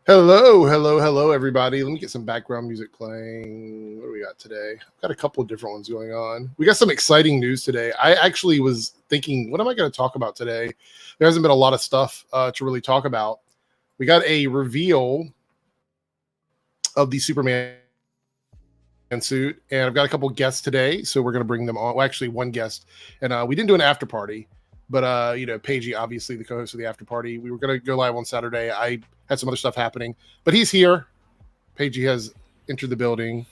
Hello, everybody. Let me get some background music playing. What do we got today? I've got a couple of different ones going on. We got some exciting news today. I actually was thinking, what am I going to talk about today? There hasn't been a lot of stuff to really talk about. We got a reveal of the Superman suit, and I've got a couple guests today, so we're going to bring them on. Well, actually, one guest, and we didn't do an after party. But Paigey, obviously the co-host of the after party. We were gonna go live on Saturday. I had some other stuff happening, but he's here. Paigey has entered the building.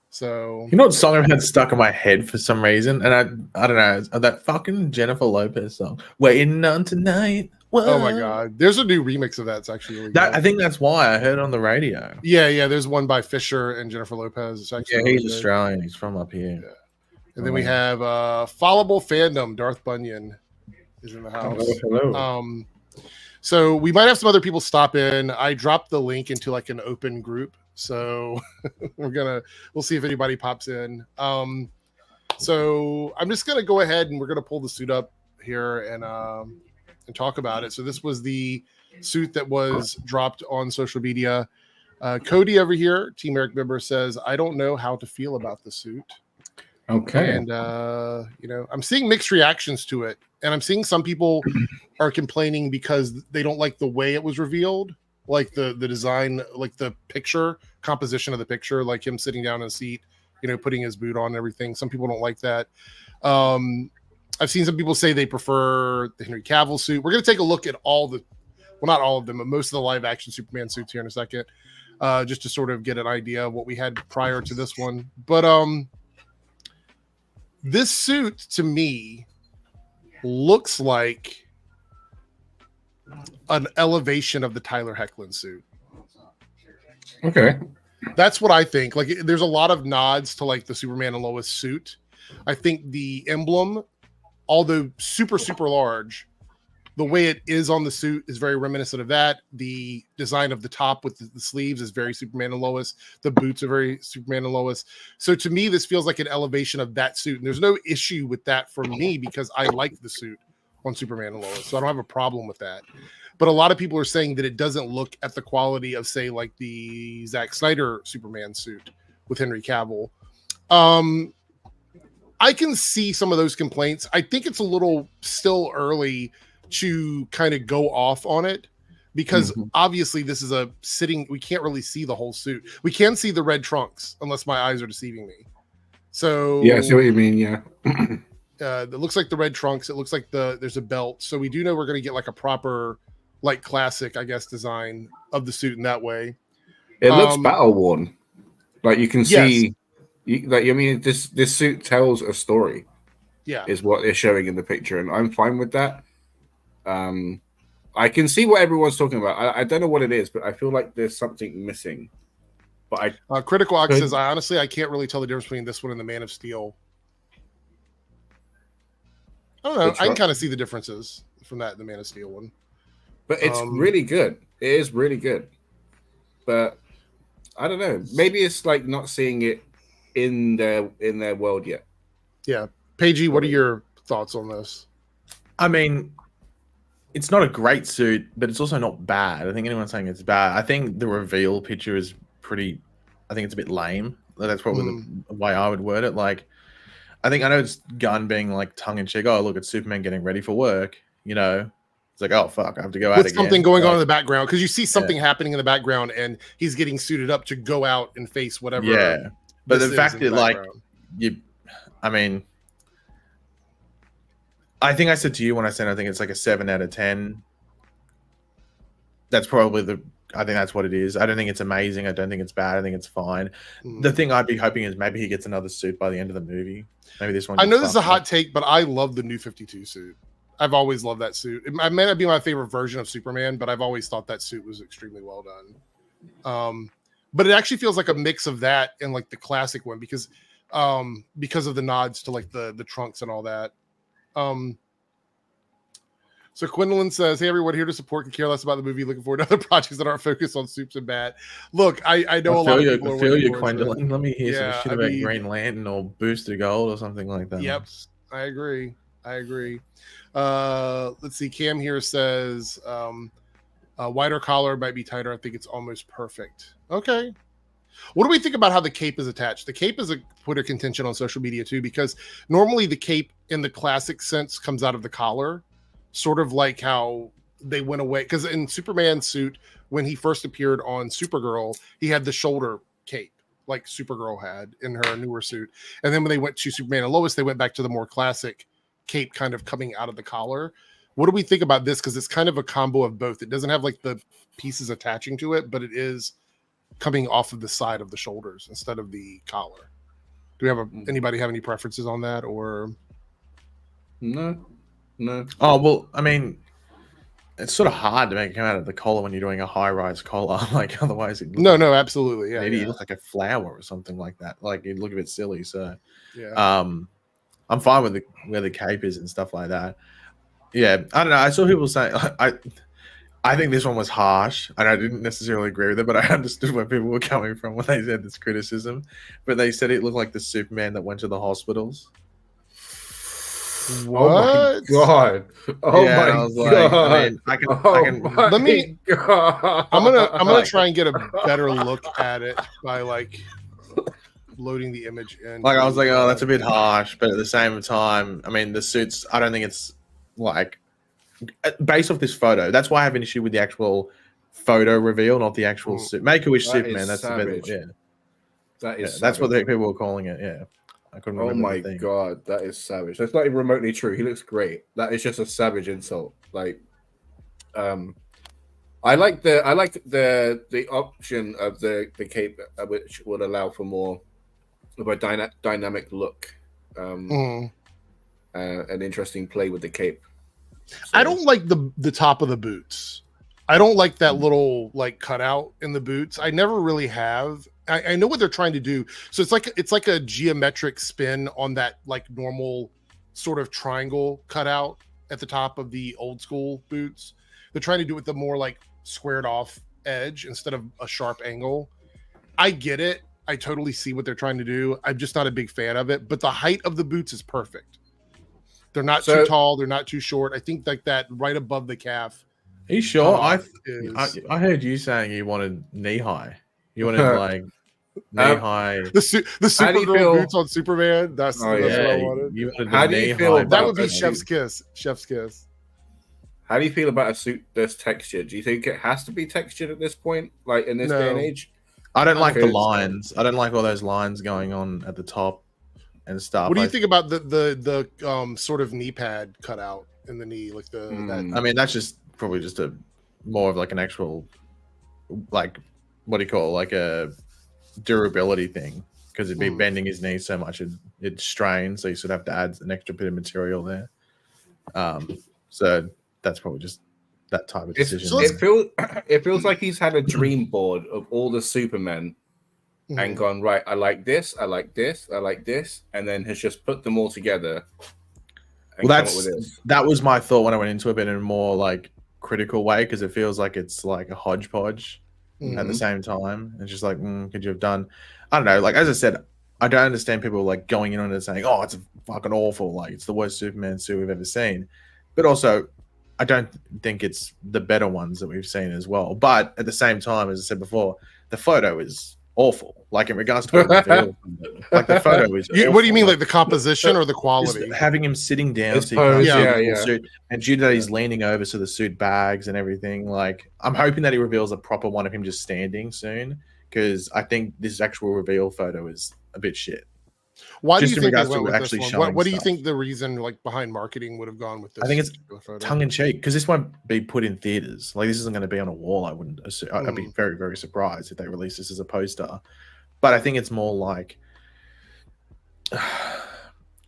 So you know what song I've had stuck in my head for some reason, and I don't know, that fucking Jennifer Lopez song, "Waiting on Tonight." Whoa. Oh my god, there's a new remix of that. It's actually really good. I think that's why I heard it on the radio. Yeah. There's one by Fisher and Jennifer Lopez. It's actually really he's Australian. He's from up here. Yeah. And then we have Followable Fandom. Darth Bunyan is in the house. Hello. So we might have some other people stop in. I dropped the link into like an open group, so we'll see if anybody pops in. So I'm just gonna go ahead and we're gonna pull the suit up here and talk about it. So this was the suit that was dropped on social media. Cody over here, Team Eric member, says, "I don't know how to feel about the suit." Okay. And I'm seeing mixed reactions to it. And I'm seeing some people are complaining because they don't like the way it was revealed, like the design, like the picture, composition of the picture, like him sitting down in a seat, putting his boot on and everything. Some people don't like that. I've seen some people say they prefer the Henry Cavill suit. We're going to take a look at not all of them, but most of the live action Superman suits here in a second, just to sort of get an idea of what we had prior to this one. But this suit to me looks like an elevation of the Tyler Hoechlin suit. Okay. That's what I think. Like, there's a lot of nods to like the Superman and Lois suit. I think the emblem, although super, super large, the way it is on the suit is very reminiscent of that. The design of the top with the sleeves is very Superman and Lois. The boots are very Superman and Lois. So to me, this feels like an elevation of that suit. And there's no issue with that for me because I like the suit on Superman and Lois. So I don't have a problem with that. But a lot of people are saying that it doesn't look at the quality of, say, like the Zack Snyder Superman suit with Henry Cavill. I can see some of those complaints. I think it's a little still early to kind of go off on it because obviously this is we can't really see the whole suit. We can see the red trunks unless my eyes are deceiving me. So yeah, I see what you mean. Yeah. It looks like the red trunks. It looks like there's a belt. So we do know we're going to get like a proper, like classic, I guess, design of the suit in that way. It looks battle worn. Like you can see, this suit tells a story. Yeah. Is what they're showing in the picture. And I'm fine with that. I can see what everyone's talking about. I don't know what it is, but I feel like there's something missing. But Critical Ox says, I can't really tell the difference between this one and the Man of Steel. I don't know. I can kind of see the differences from that and the Man of Steel one. But it's really good. It is really good. But I don't know. Maybe it's like not seeing it in their world yet. Yeah. Paigey, what are your thoughts on this? I mean, it's not a great suit, but it's also not bad. I think anyone saying it's bad. I think the reveal picture is I think it's a bit lame. That's probably the way I would word it. Like, I know it's Gunn being like tongue in cheek. Oh, look, it's Superman getting ready for work. It's like, oh fuck, I have to go out again. Something going on in the background because you see something happening in the background, and he's getting suited up to go out and face whatever. Yeah, but the fact that I think I said to you when I said I think it's like a 7 out of 10. That's probably I think that's what it is. I don't think it's amazing. I don't think it's bad. I think it's fine. The thing I'd be hoping is maybe he gets another suit by the end of the movie. Maybe this one. I know this is a hot take, but I love the New 52 suit. I've always loved that suit. It may not be my favorite version of Superman, but I've always thought that suit was extremely well done. But it actually feels like a mix of that and like the classic one because of the nods to like the trunks and all that. So Quindolin says, "Hey everyone, here to support and care less about the movie. Looking forward to other projects that aren't focused on soups and bat." Look, I know a lot of people are feel you, Quindolin. Let me hear some shit about Green Lantern or Booster Gold or something like that. Yep, I agree. Let's see. Cam here says, Wider collar might be tighter. I think it's almost perfect. Okay. What do we think about how the cape is attached? The cape is a point of contention on social media too, because normally the cape in the classic sense comes out of the collar, sort of like how they went away. Because in Superman's suit, when he first appeared on Supergirl, he had the shoulder cape like Supergirl had in her newer suit. And then when they went to Superman and Lois, they went back to the more classic cape kind of coming out of the collar. What do we think about this? Because it's kind of a combo of both. It doesn't have like the pieces attaching to it, but it is coming off of the side of the shoulders instead of the collar. Do we have anybody have any preferences on that, or no? Oh well, I mean, it's sort of hard to make it come out of the collar when you're doing a high-rise collar. Like otherwise, it no, absolutely, yeah. Maybe yeah. it looks like a flower or something like that. Like it'd look a bit silly. So, yeah, I'm fine with where the cape is and stuff like that. Yeah, I don't know. I saw people saying I think this one was harsh, and I didn't necessarily agree with it, but I understood where people were coming from when they said this criticism. But they said it looked like the Superman that went to the hospitals. What? Oh my god! Oh yeah, my I was like, god! I mean, I can. Let me. God. I'm gonna try and get a better look at it by like loading the image in. Like I was like, oh, that's a bit harsh, but at the same time, I mean, the suits. I don't think it's like based off this photo. That's why I have an issue with the actual photo reveal, not the actual suit. Make-A-Wish Superman. That's savage. the better. Yeah, That is. that's what people were calling it. Yeah, I couldn't remember. Oh my god, that is savage. That's not even remotely true. He looks great. That is just a savage insult. Like, I like the option of the cape, which would allow for more of a dynamic look, an interesting play with the cape. So, I don't like the top of the boots. I don't like that little like cutout in the boots. I never really have. I know what they're trying to do. So it's like a geometric spin on that like normal sort of triangle cutout at the top of the old school boots. They're trying to do it with the more like squared off edge instead of a sharp angle. I get it. I totally see what they're trying to do. I'm just not a big fan of it. But the height of the boots is perfect. They're not too tall. They're not too short. I think like that right above the calf. Are you sure? I heard you saying you wanted knee high. You wanted like knee high. The Supergirl boots on Superman. That's what I wanted. You wanted how do you feel about that? Would be chef's kiss. Chef's kiss. How do you feel about a suit that's textured? Do you think it has to be textured at this point, like in this day and age? I don't like the lines. I don't like all those lines going on at the top and stuff. What do you think about the sort of knee pad cutout in the knee, like the? That... I mean, that's just probably just a more of like an actual, like, what do you call it? Like a durability thing, because it'd be bending his knee so much it strains, so you sort of have to add an extra bit of material there. So that's probably just that type of decision. It feels like he's had a dream board of all the Supermen and gone, right, I like this, I like this, I like this, and then has just put them all together. Well, that was my thought when I went into it, but in a more like critical way, because it feels like it's like a hodgepodge at the same time. It's just like, could you have done? I don't know. Like as I said, I don't understand people like going in on it saying, "Oh, it's fucking awful. Like it's the worst Superman suit we've ever seen," but also, I don't think it's the better ones that we've seen as well. But at the same time, as I said before, the photo is awful. Like in regards to like the photo is. What do you mean, like the composition or the quality? Having him sitting down, suit, and due to that, he's leaning over, so the suit bags and everything. Like I'm hoping that he reveals a proper one of him just standing soon, because I think this actual reveal photo is a bit shit. Why do you think they went with this one? What do you think the reason, like behind marketing, would have gone with this? I think it's tongue in cheek, because this won't be put in theaters. Like this isn't going to be on a wall. I wouldn't assume. I'd be very, very surprised if they release this as a poster. But I think it's more like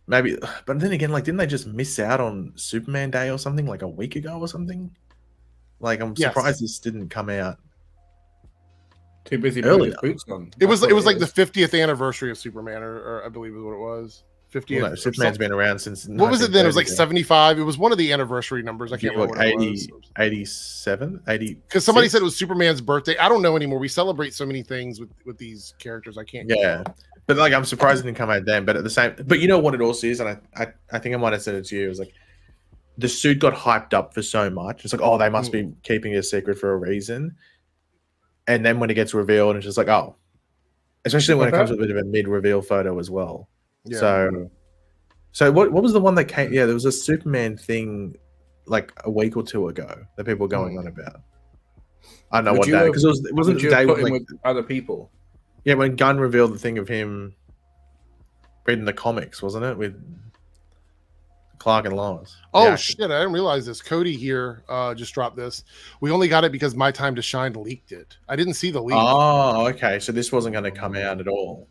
maybe. But then again, like, didn't they just miss out on Superman Day or something like a week ago or something? Like, I'm surprised this didn't come out. Too busy putting his boots on. It was like the 50th anniversary of Superman, or I believe is what it was. 50th. Well, no, Superman's been around since. What was it then? It was like 75. It was one of the anniversary numbers. I can't remember. 80, 87, 80. Because somebody said it was Superman's birthday. I don't know anymore. We celebrate so many things with these characters. I can't. Yeah, but like I'm surprised it didn't come out then. But at the same, but you know what it also is, and I think I might have said it to you. It was like the suit got hyped up for so much. It's like, oh, they must be keeping it a secret for a reason. And then when it gets revealed, it's just like, oh, especially when it comes with a bit of a mid-reveal photo as well. Yeah. So what was the one that came? Yeah, there was a Superman thing like a week or two ago that people were going on about. I don't know what day, because it wasn't the day with other people. Yeah, when Gunn revealed the thing of him reading the comics, wasn't it, with Clark and Lois? Oh shit! I didn't realize this. Cody here just dropped this. We only got it because My Time to Shine leaked it. I didn't see the leak. Oh, okay. So this wasn't going to come out at all.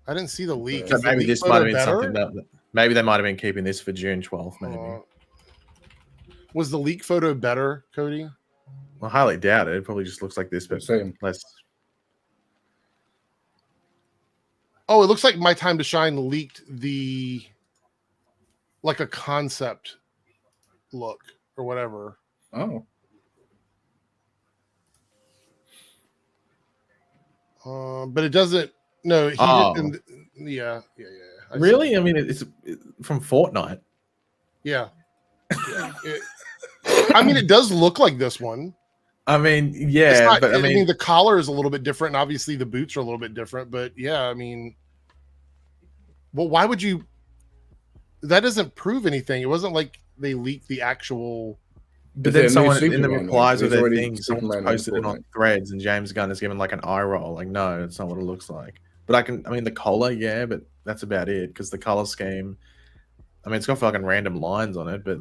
I didn't see the leak. So maybe this might have been something that maybe they might have been keeping this for June 12th. Maybe was the leak photo better, Cody? Well, highly doubt it. It probably just looks like this, but less. Oh, it looks like My Time to Shine leaked like a concept look or whatever. Oh. But it doesn't. No, he didn't. Yeah. Really? I mean, it's from Fortnite. Yeah. I mean, it does look like this one. I mean, yeah, but I mean, the collar is a little bit different, and obviously the boots are a little bit different. But yeah, I mean, well, why would you? That doesn't prove anything. It wasn't like they leaked the actual. But then someone in the replies of their thing, someone posted it on Threads, and James Gunn has given like an eye roll, like, no, it's not what it looks like. But I mean, the collar, yeah, but that's about it, because the color scheme, I mean, it's got fucking random lines on it, but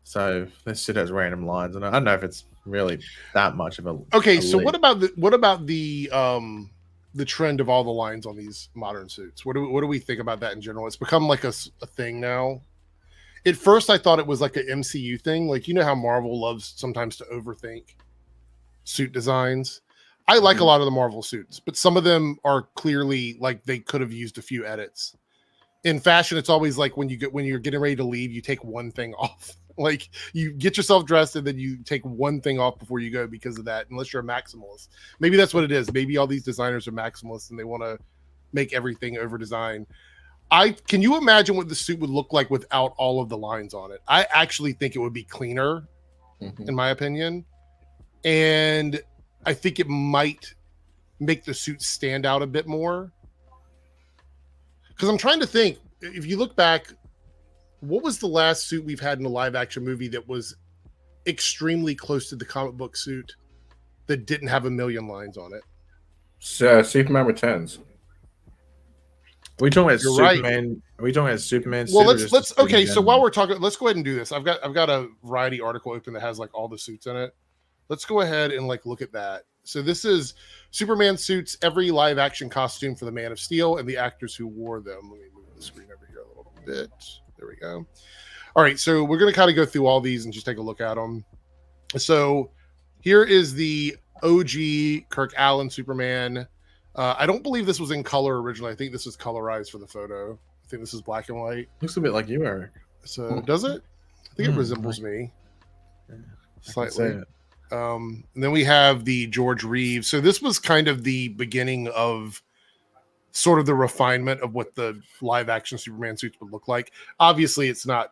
so this shit has random lines, and I don't know if it's really that much of a. Okay, so what about the trend of all the lines on these modern suits? What do we think about that in general? It's become like a thing now. At first, I thought it was like an MCU thing. Like, you know how Marvel loves sometimes to overthink suit designs. I like a lot of the Marvel suits, but some of them are clearly like they could have used a few edits. In fashion, it's always like when you're getting ready to leave, you take one thing off. Like, you get yourself dressed and then you take one thing off before you go because of that, unless you're a maximalist. Maybe that's what it is. Maybe all these designers are maximalists and they want to make everything over design. Can you imagine what the suit would look like without all of the lines on it? I actually think it would be cleaner, in my opinion. And I think it might make the suit stand out a bit more. Because I'm trying to think, if you look back, what was the last suit we've had in a live action movie that was extremely close to the comic book suit that didn't have a million lines on it? Superman Returns. Are we talking about Superman? Right. Are we talking about Superman? Well, let's okay. So while we're talking, let's go ahead and do this. I've got a Variety article open that has like all the suits in it. Let's go ahead and like look at that. So this is Superman suits, every live action costume for the Man of Steel and the actors who wore them. Let me move the screen over here a little bit. There we go. All right, so we're going to kind of go through all these and just take a look at them. So here is the OG Kirk Allen Superman. I don't believe this was in color originally. I think this is colorized for the photo. I think this is black and white. Looks a bit like you, Eric. So does it? I think it resembles me slightly. And then we have the George Reeves. So this was kind of the beginning of sort of the refinement of what the live action Superman suits would look like. Obviously, it's not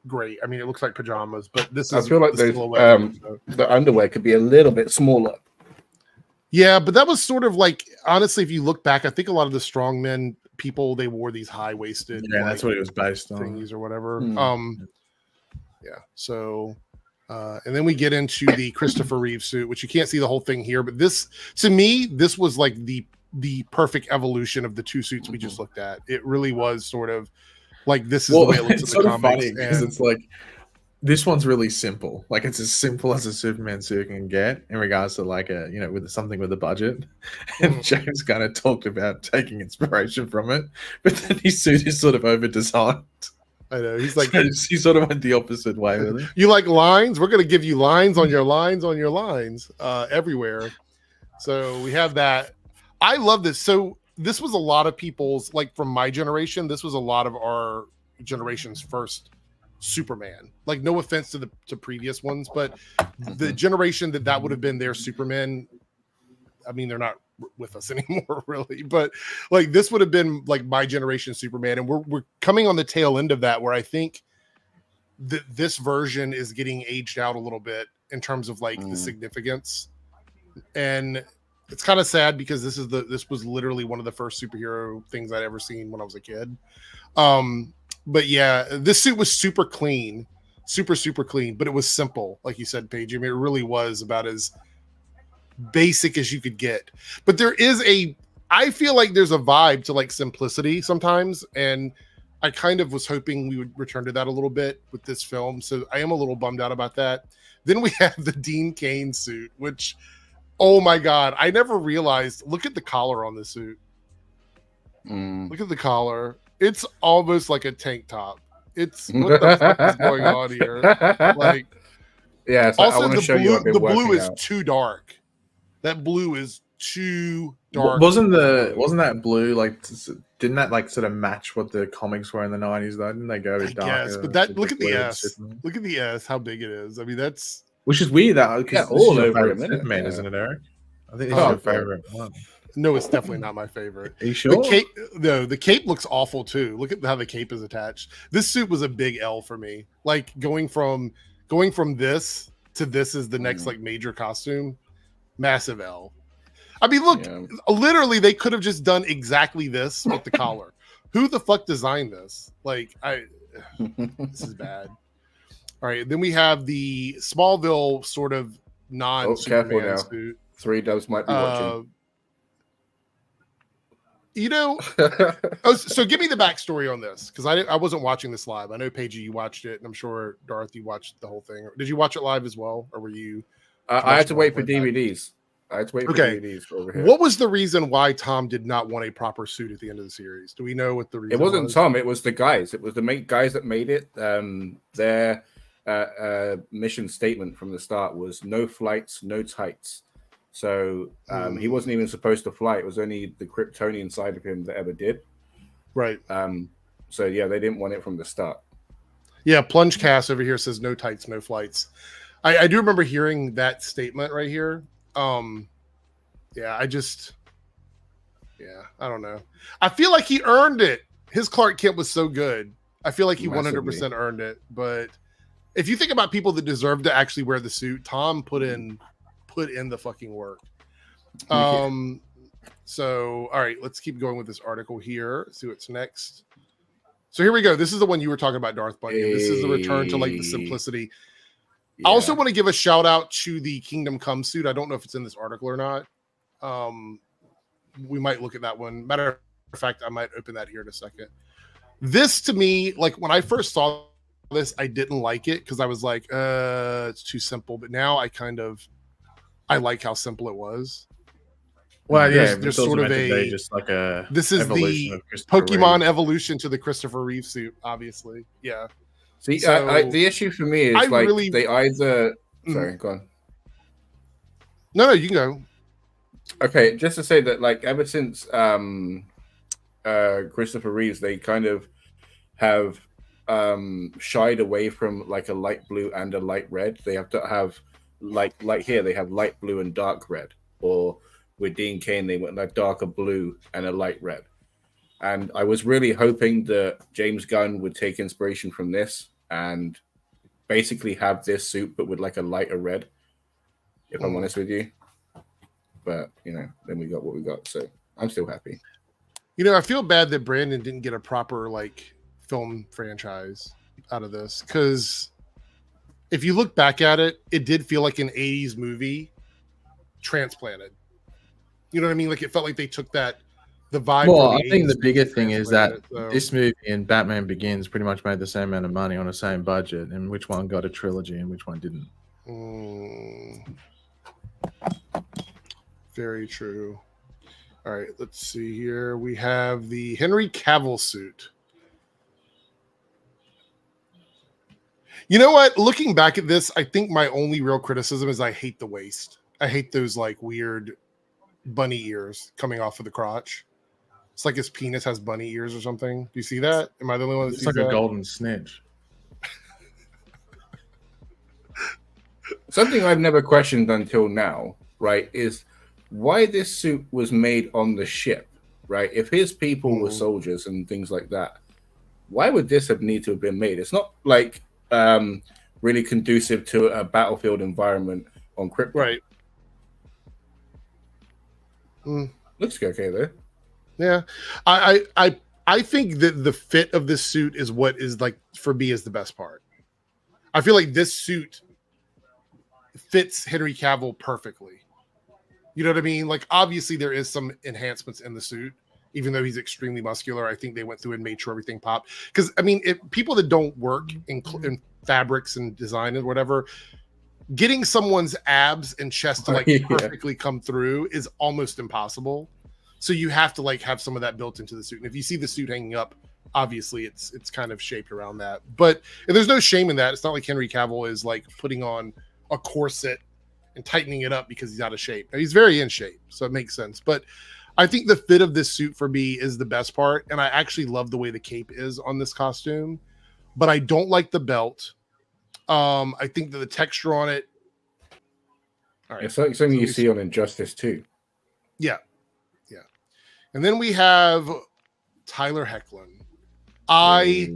great. I mean, it looks like pajamas, but this is. I feel like the underwear could be a little bit smaller. Yeah, but that was sort of like, honestly, if you look back, I think a lot of the strongmen people, they wore these high-waisted. Yeah, that's what it was based on. Thingies or whatever. Yeah, so. And then we get into the Christopher Reeve suit, which you can't see the whole thing here, but this, to me, this was like the perfect evolution of the two suits we just looked at. It really was sort of like, this is the way it looks in the comics. Because it's like, this one's really simple. Like, it's as simple as a Superman suit can get in regards to like a, you know, with something with a budget. And James kind of talked about taking inspiration from it, but then his suit is sort of over designed. I know, he's like, he sort of went the opposite way with it. You like lines? We're going to give you lines on your lines on your lines everywhere. So we have that. I love this. So this was a lot of people's, like, from my generation, this was a lot of our generation's first Superman. Like, no offense to previous ones, but the generation that would have been their Superman, I mean, they're not with us anymore, really, but like, this would have been like my generation Superman, and we're coming on the tail end of that, where I think this version is getting aged out a little bit in terms of like the significance, and it's kind of sad because this was literally one of the first superhero things I'd ever seen when I was a kid. But yeah, this suit was super clean, super clean, but it was simple, like you said, Paige. I mean, it really was about as basic as you could get. But I feel like there's a vibe to like simplicity sometimes, and I kind of was hoping we would return to that a little bit with this film. So I am a little bummed out about that. Then we have the Dean Cain suit, which, oh my God, I never realized. Look at the collar on the suit. Look at the collar. It's almost like a tank top. It's what the fuck is going on here? Like, yeah. So also, I want to show you. The blue is too dark. That blue is too dark. Wasn't that blue like? Didn't that like sort of match what the comics were in the 90s? Though didn't they go a bit darker? Yes, but look at the S. Look at the S. How big it is. I mean, that's which is weird. That because all over a minute, Superman, isn't it, Eric? I think this is your favorite one. No, it's definitely not my favorite. Are you sure? The cape looks awful too. Look at how the cape is attached. This suit was a big L for me. Like going from this to this is the next like major costume. Massive L. I mean, look, literally they could have just done exactly this with the collar. Who the fuck designed this? Like, this is bad. All right, then we have the Smallville sort of non-Superman suit. 3 Doves might be watching. You know, so give me the backstory on this, because I wasn't watching this live. I know, Paige, you watched it, and I'm sure, Darth, you watched the whole thing. Did you watch it live as well, or were you? I had to wait for DVDs. I had to wait for DVDs over here. What was the reason why Tom did not want a proper suit at the end of the series? Do we know what the reason was? It wasn't Tom. It was the guys. It was the guys that made it. Their mission statement from the start was no flights, no tights. So he wasn't even supposed to fly. It was only the Kryptonian side of him that ever did. Right. So yeah, they didn't want it from the start. Yeah, Plunge Cast over here says no tights, no flights. I do remember hearing that statement right here. I don't know. I feel like he earned it. His Clark Kent was so good. I feel like he 100% earned it. But if you think about people that deserve to actually wear the suit, Tom put in the fucking work. So all right, let's keep going with this article here. See what's next. So here we go. This is the one you were talking about, Darth Bunyan. This is the return to like the simplicity. Yeah. I also want to give a shout out to the Kingdom Come suit. I don't know if it's in this article or not. We might look at that one. Matter of fact, I might open that here in a second. This to me, like when I first saw this, I didn't like it because I was like, it's too simple. But now I like how simple it was. Well, there's sort of just like a. This is the Pokemon evolution to the Christopher Reeve suit, obviously. Yeah. See, the issue for me is they either. Sorry, go on. No, you can go. Okay, just to say that, like, ever since Christopher Reeves, they kind of have shied away from like a light blue and a light red. They have to have like here they have light blue and dark red, or with Dean Cain they went like darker blue and a light red. And I was really hoping that James Gunn would take inspiration from this and basically have this suit, but with like a lighter red, if I'm honest with you. But, then we got what we got. So I'm still happy. I feel bad that Brandon didn't get a proper like film franchise out of this. Because if you look back at it, it did feel like an 80s movie transplanted. You know what I mean? Like it felt like they took the vibe. Well, I think the bigger thing is that this movie and Batman Begins pretty much made the same amount of money on the same budget, and which one got a trilogy and which one didn't. Very true. All right, let's see here. We have the Henry Cavill suit. You know what? Looking back at this, I think my only real criticism is I hate the waist. I hate those like weird bunny ears coming off of the crotch. It's like his penis has bunny ears or something. Do you see that? Am I the only one that sees that? It's like a golden snitch. Something I've never questioned until now, right, is why this suit was made on the ship, right? If his people were soldiers and things like that, why would this need to have been made? It's not like really conducive to a battlefield environment on Krypton. Right. Looks okay though. Yeah, I think that the fit of this suit is what is like for me is the best part. I feel like this suit fits Henry Cavill perfectly. You know what I mean? Like obviously there is some enhancements in the suit, even though he's extremely muscular. I think they went through and made sure everything popped. Because I mean, people that don't work in fabrics and design and whatever, getting someone's abs and chest to like perfectly come through is almost impossible. So you have to like have some of that built into the suit. And if you see the suit hanging up, obviously it's kind of shaped around that. But there's no shame in that. It's not like Henry Cavill is like putting on a corset and tightening it up because he's out of shape. Now, he's very in shape, so it makes sense. But I think the fit of this suit for me is the best part. And I actually love the way the cape is on this costume. But I don't like the belt. I think that the texture on it. All right. It's like something you see on Injustice too. Yeah. Yeah. And then we have Tyler Hoechlin. I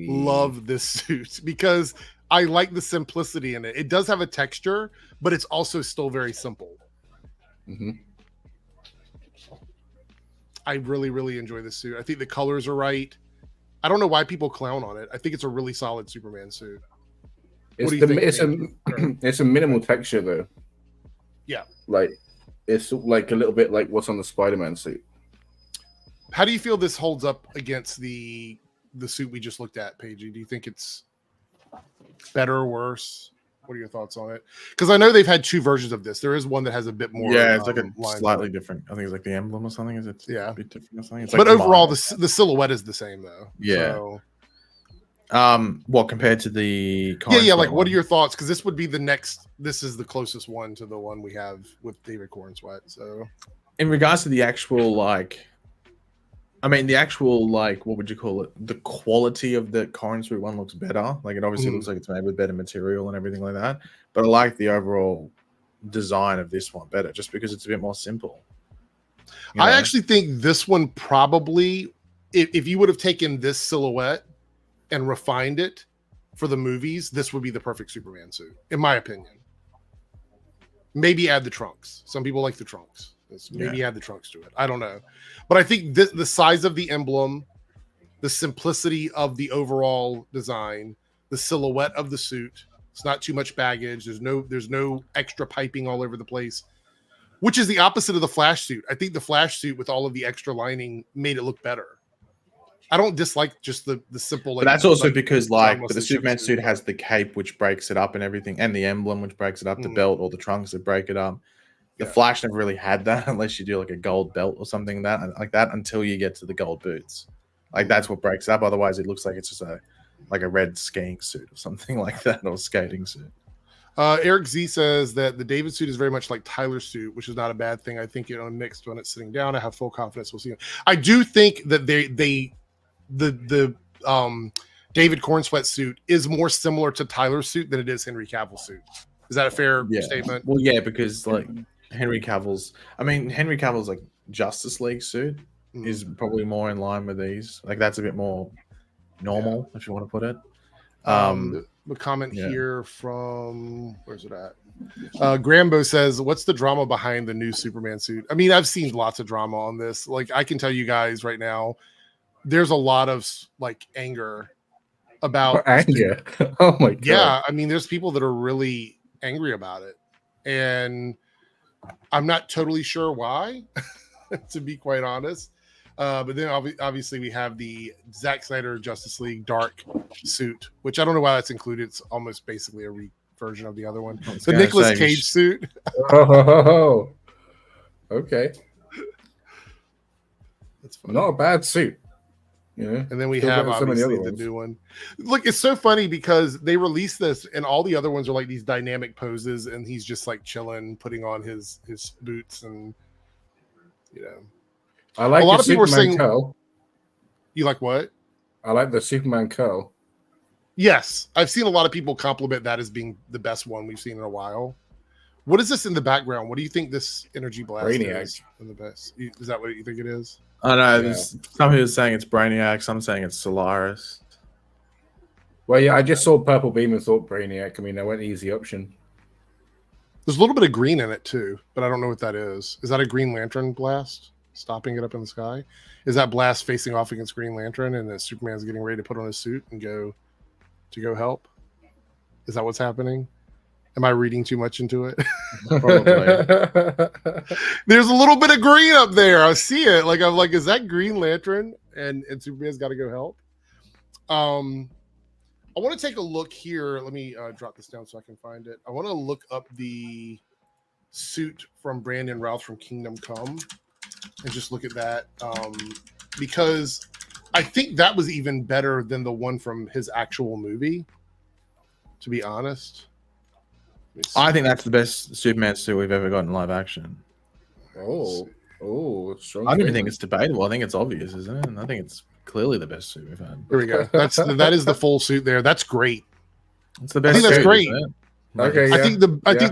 love this suit because I like the simplicity in it. It does have a texture, but it's also still very simple. Mm-hmm. I really, really enjoy this suit. I think the colors are right. I don't know why people clown on it. I think it's a really solid Superman suit. It's a minimal texture though. Yeah. Like it's like a little bit like what's on the Spider-Man suit. How do you feel this holds up against the suit we just looked at, Paige? Do you think it's better or worse? What are your thoughts on it? Because I know they've had two versions of this. There is one that has a bit more. Yeah, it's like a slightly different. I think it's like the emblem or something. Is it? Yeah, a bit different or something. It's but like overall, the silhouette is the same though. Yeah. So, what compared to the? Yeah. Like, what are your thoughts? Because this would be the next. This is the closest one to the one we have with David Cornsweat. So, in regards to the actual what would you call it? The quality of the Cornsweat one looks better. Like it obviously looks like it's made with better material and everything like that. But I like the overall design of this one better, just because it's a bit more simple. I actually think this one probably, if you would have taken this silhouette and refined it for the movies, this would be the perfect Superman suit, in my opinion. Maybe add the trunks. Some people like the trunks. Maybe add the trunks to it. I don't know. But I think the size of the emblem, the simplicity of the overall design, the silhouette of the suit, it's not too much baggage. There's no extra piping all over the place, which is the opposite of the Flash suit. I think the Flash suit with all of the extra lining made it look better. I don't dislike just the simple. But that's also because but the Superman suit has the cape which breaks it up and everything, and the emblem which breaks it up, the belt or the trunks that break it up. The Flash never really had that unless you do like a gold belt or something like that until you get to the gold boots. Like that's what breaks it up. Otherwise, it looks like it's just a red skiing suit or something like that, or skating suit. Eric Z says that the David suit is very much like Tyler's suit, which is not a bad thing. I think mixed when it's sitting down. I have full confidence we'll see it. I do think that the David Cornsweat suit is more similar to Tyler's suit than it is Henry Cavill's suit. Is that a fair statement? Well, yeah, because like Henry Cavill's like Justice League suit is probably more in line with these. Like that's a bit more normal, if you want to put it. The comment here from where's it at? Grambo says, "What's the drama behind the new Superman suit?" I mean, I've seen lots of drama on this. Like, I can tell you guys right now, there's a lot of like anger about anger. Oh my god! Yeah, I mean, there's people that are really angry about it, and I'm not totally sure why, to be quite honest. But then obviously we have the Zack Snyder Justice League Dark suit, which I don't know why that's included. It's almost basically a version of the other one. The Nicolas Cage suit. Oh, okay. That's funny. Not a bad suit. Yeah. And then we have obviously the new one. Look, it's so funny because they released this and all the other ones are like these dynamic poses and he's just like chilling, putting on his boots and I like a lot of people are saying curl. You like what? I like the Superman curl. Yes, I've seen a lot of people compliment that as being the best one we've seen in a while. What is this in the background? What do you think this energy blast is in the best? Is that what you think it is? I know. Some people are saying it's Brainiac. Some saying it's Solaris. Well, yeah, I just saw Purple Beam and thought Brainiac. I mean, I went easy option. There's a little bit of green in it too, but I don't know what that is. Is that a Green Lantern blast stopping it up in the sky? Is that blast facing off against Green Lantern, and then Superman's getting ready to put on his suit and go help? Is that what's happening? Am I reading too much into it? Probably. There's a little bit of green up there. I see it. Like I'm like, is that Green Lantern? And Superman's got to go help. I want to take a look here. Let me drop this down so I can find it. I want to look up the suit from Brandon Routh from Kingdom Come and just look at that because I think that was even better than the one from his actual movie, to be honest. I think that's the best Superman suit we've ever got in live action. Oh, strong. I don't even think it's debatable. I think it's obvious, isn't it? And I think it's clearly the best suit we've had. Here we go. That is the full suit there. That's great. It's the best. I think that's suit, great. Okay, I think the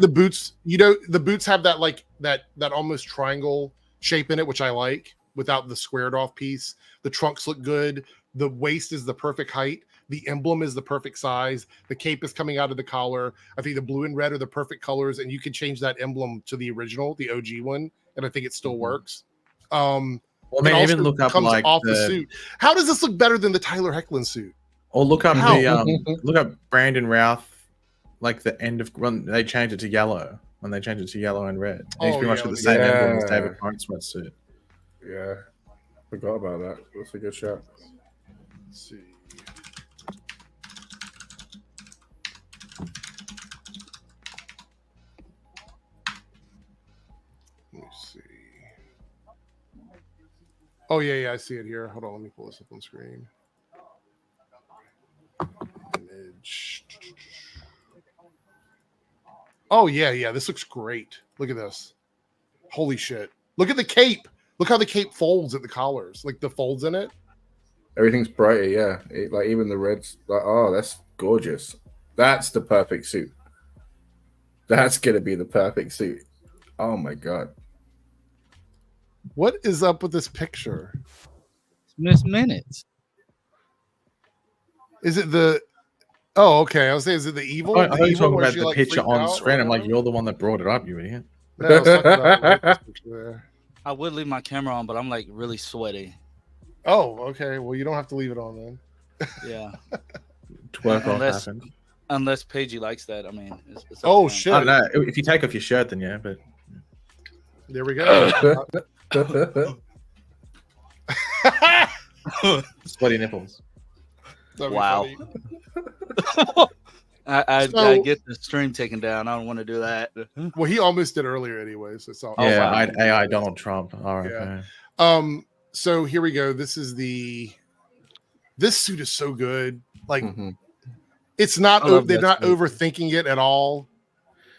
boots, the boots have that like that almost triangle shape in it, which I like, without the squared off piece. The trunks look good. The waist is the perfect height. The emblem is the perfect size. The cape is coming out of the collar. I think the blue and red are the perfect colors, and you can change that emblem to the original, the OG one, and I think it still works. Well, I mean, even look up like the suit. How does this look better than the Tyler Hoechlin suit? Or look up look up Brandon Routh, like the end of when they changed it to yellow. When they changed it to yellow and red, he's pretty much got the same emblem as David Park's sweatsuit. Yeah, forgot about that. That's a good shot. Let's see. Let me see. Oh yeah, I see it here. Hold on, let me pull this up on screen. Image. Oh yeah, this looks great. Look at this. Holy shit. Look at the cape. Look how the cape folds at the collars. Like the folds in it. Everything's brighter, yeah. Like even the reds. Like, oh, that's gorgeous. That's the perfect suit. That's gonna be the perfect suit. Oh my god. What is up with this picture? Miss Minutes. Is it the? Oh, okay. I was saying, is it the evil? I thought you were talking about the like, picture on out, screen. I'm like, you're the one that brought it up, you idiot. No, I was talking about this picture there. I would leave my camera on, but I'm like really sweaty. Oh, okay. Well, you don't have to leave it on then. Yeah. Twerk off happened. Unless Paigey likes that. I mean, it's oh shit! I don't know. If you take off your shirt, then yeah. But there we go. Sweaty nipples. Wow. I get the stream taken down. I don't want to do that. Well, he almost did earlier anyway. So it's all. Yeah, wow. I'd AI Donald Trump. All right. Yeah. Okay. So here we go. This is this suit is so good. Like it's not. They're not overthinking it at all.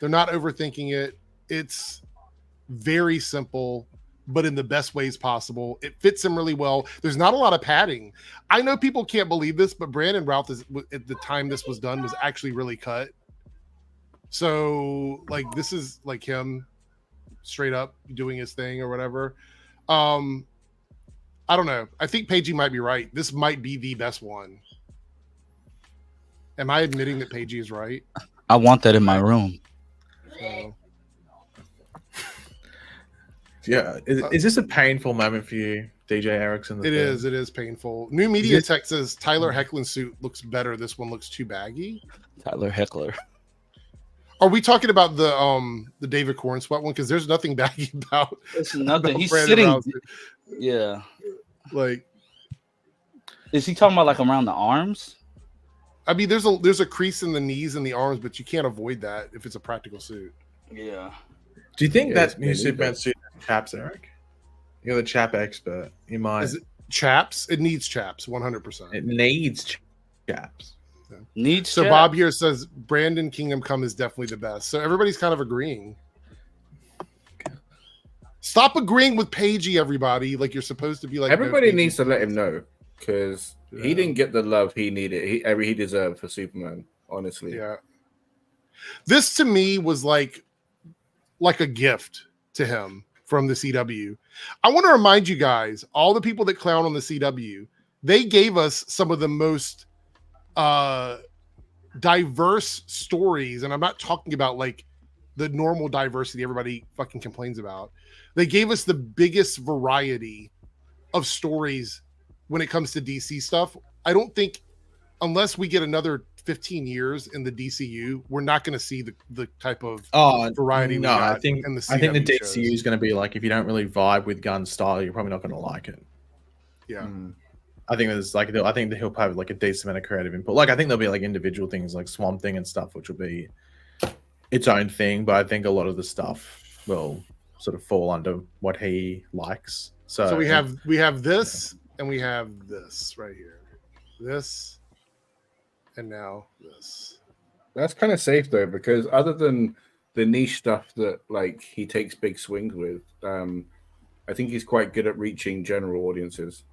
They're not overthinking it. It's very simple, but in the best ways possible. It fits him really well. There's not a lot of padding. I know people can't believe this, but Brandon Routh at the time this was done was actually really cut. So like this is like him straight up doing his thing or whatever. I don't know. I think Paigey might be right. This might be the best one. Am I admitting that Paigey is right? I want that in my room. So. Yeah. Is this a painful moment for you, DJ Erickson? It is. It is painful. New Media Tech says Tyler Hoechlin suit looks better. This one looks too baggy. Tyler Heckler. Are we talking about the David Corn sweat one? Because there's nothing baggy about. It's nothing. About He's Brandon sitting. Routh. Yeah. Like, is he talking about like around the arms? I mean, there's a crease in the knees and the arms, but you can't avoid that if it's a practical suit. Yeah. Do you think that new Superman suit has chaps, Eric? You're the chap expert. You might. Is it chaps? It needs chaps, 100%. It needs chaps. Yeah. Needs. So chaps. Bob here says Brandon Kingdom Come is definitely the best. So everybody's kind of agreeing. Stop agreeing with Paigey, everybody. Like you're supposed to be like. Everybody needs to let him know because he didn't get the love he needed. He deserved for Superman. Honestly, yeah. This to me was like a gift to him from the CW. I want to remind you guys, all the people that clown on the CW, they gave us some of the most diverse stories, and I'm not talking about like the normal diversity everybody fucking complains about. They gave us the biggest variety of stories when it comes to DC stuff. I don't think, unless we get another 15 years in the DCU, we're not going to see the type of variety we got I think in the CW DCU is going to be like, if you don't really vibe with Gunn's style, you're probably not going to like it. Yeah. I think there's like, I think that he'll have like a decent amount of creative input. Like, I think there'll be like individual things like Swamp Thing and stuff, which will be its own thing. But I think a lot of the stuff will sort of fall under what he likes. So we have this and we have this right here. This and now this. That's kind of safe though, because other than the niche stuff that like he takes big swings with, I think he's quite good at reaching general audiences.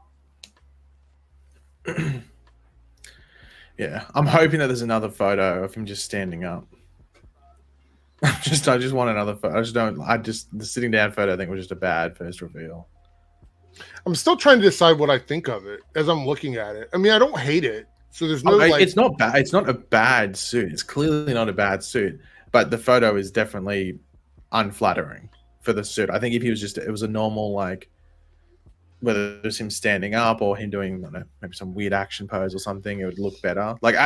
Yeah, I'm hoping that there's another photo of him just standing up. I just want another photo. The sitting down photo I think was just a bad first reveal. I'm still trying to decide what I think of it as I'm looking at it. I mean, I don't hate it. So there's no like, it's not bad. It's not a bad suit. It's clearly not a bad suit, but the photo is definitely unflattering for the suit. I think if he was it was a normal, like, whether it was him standing up or him doing, I don't know, maybe some weird action pose or something, it would look better. Like,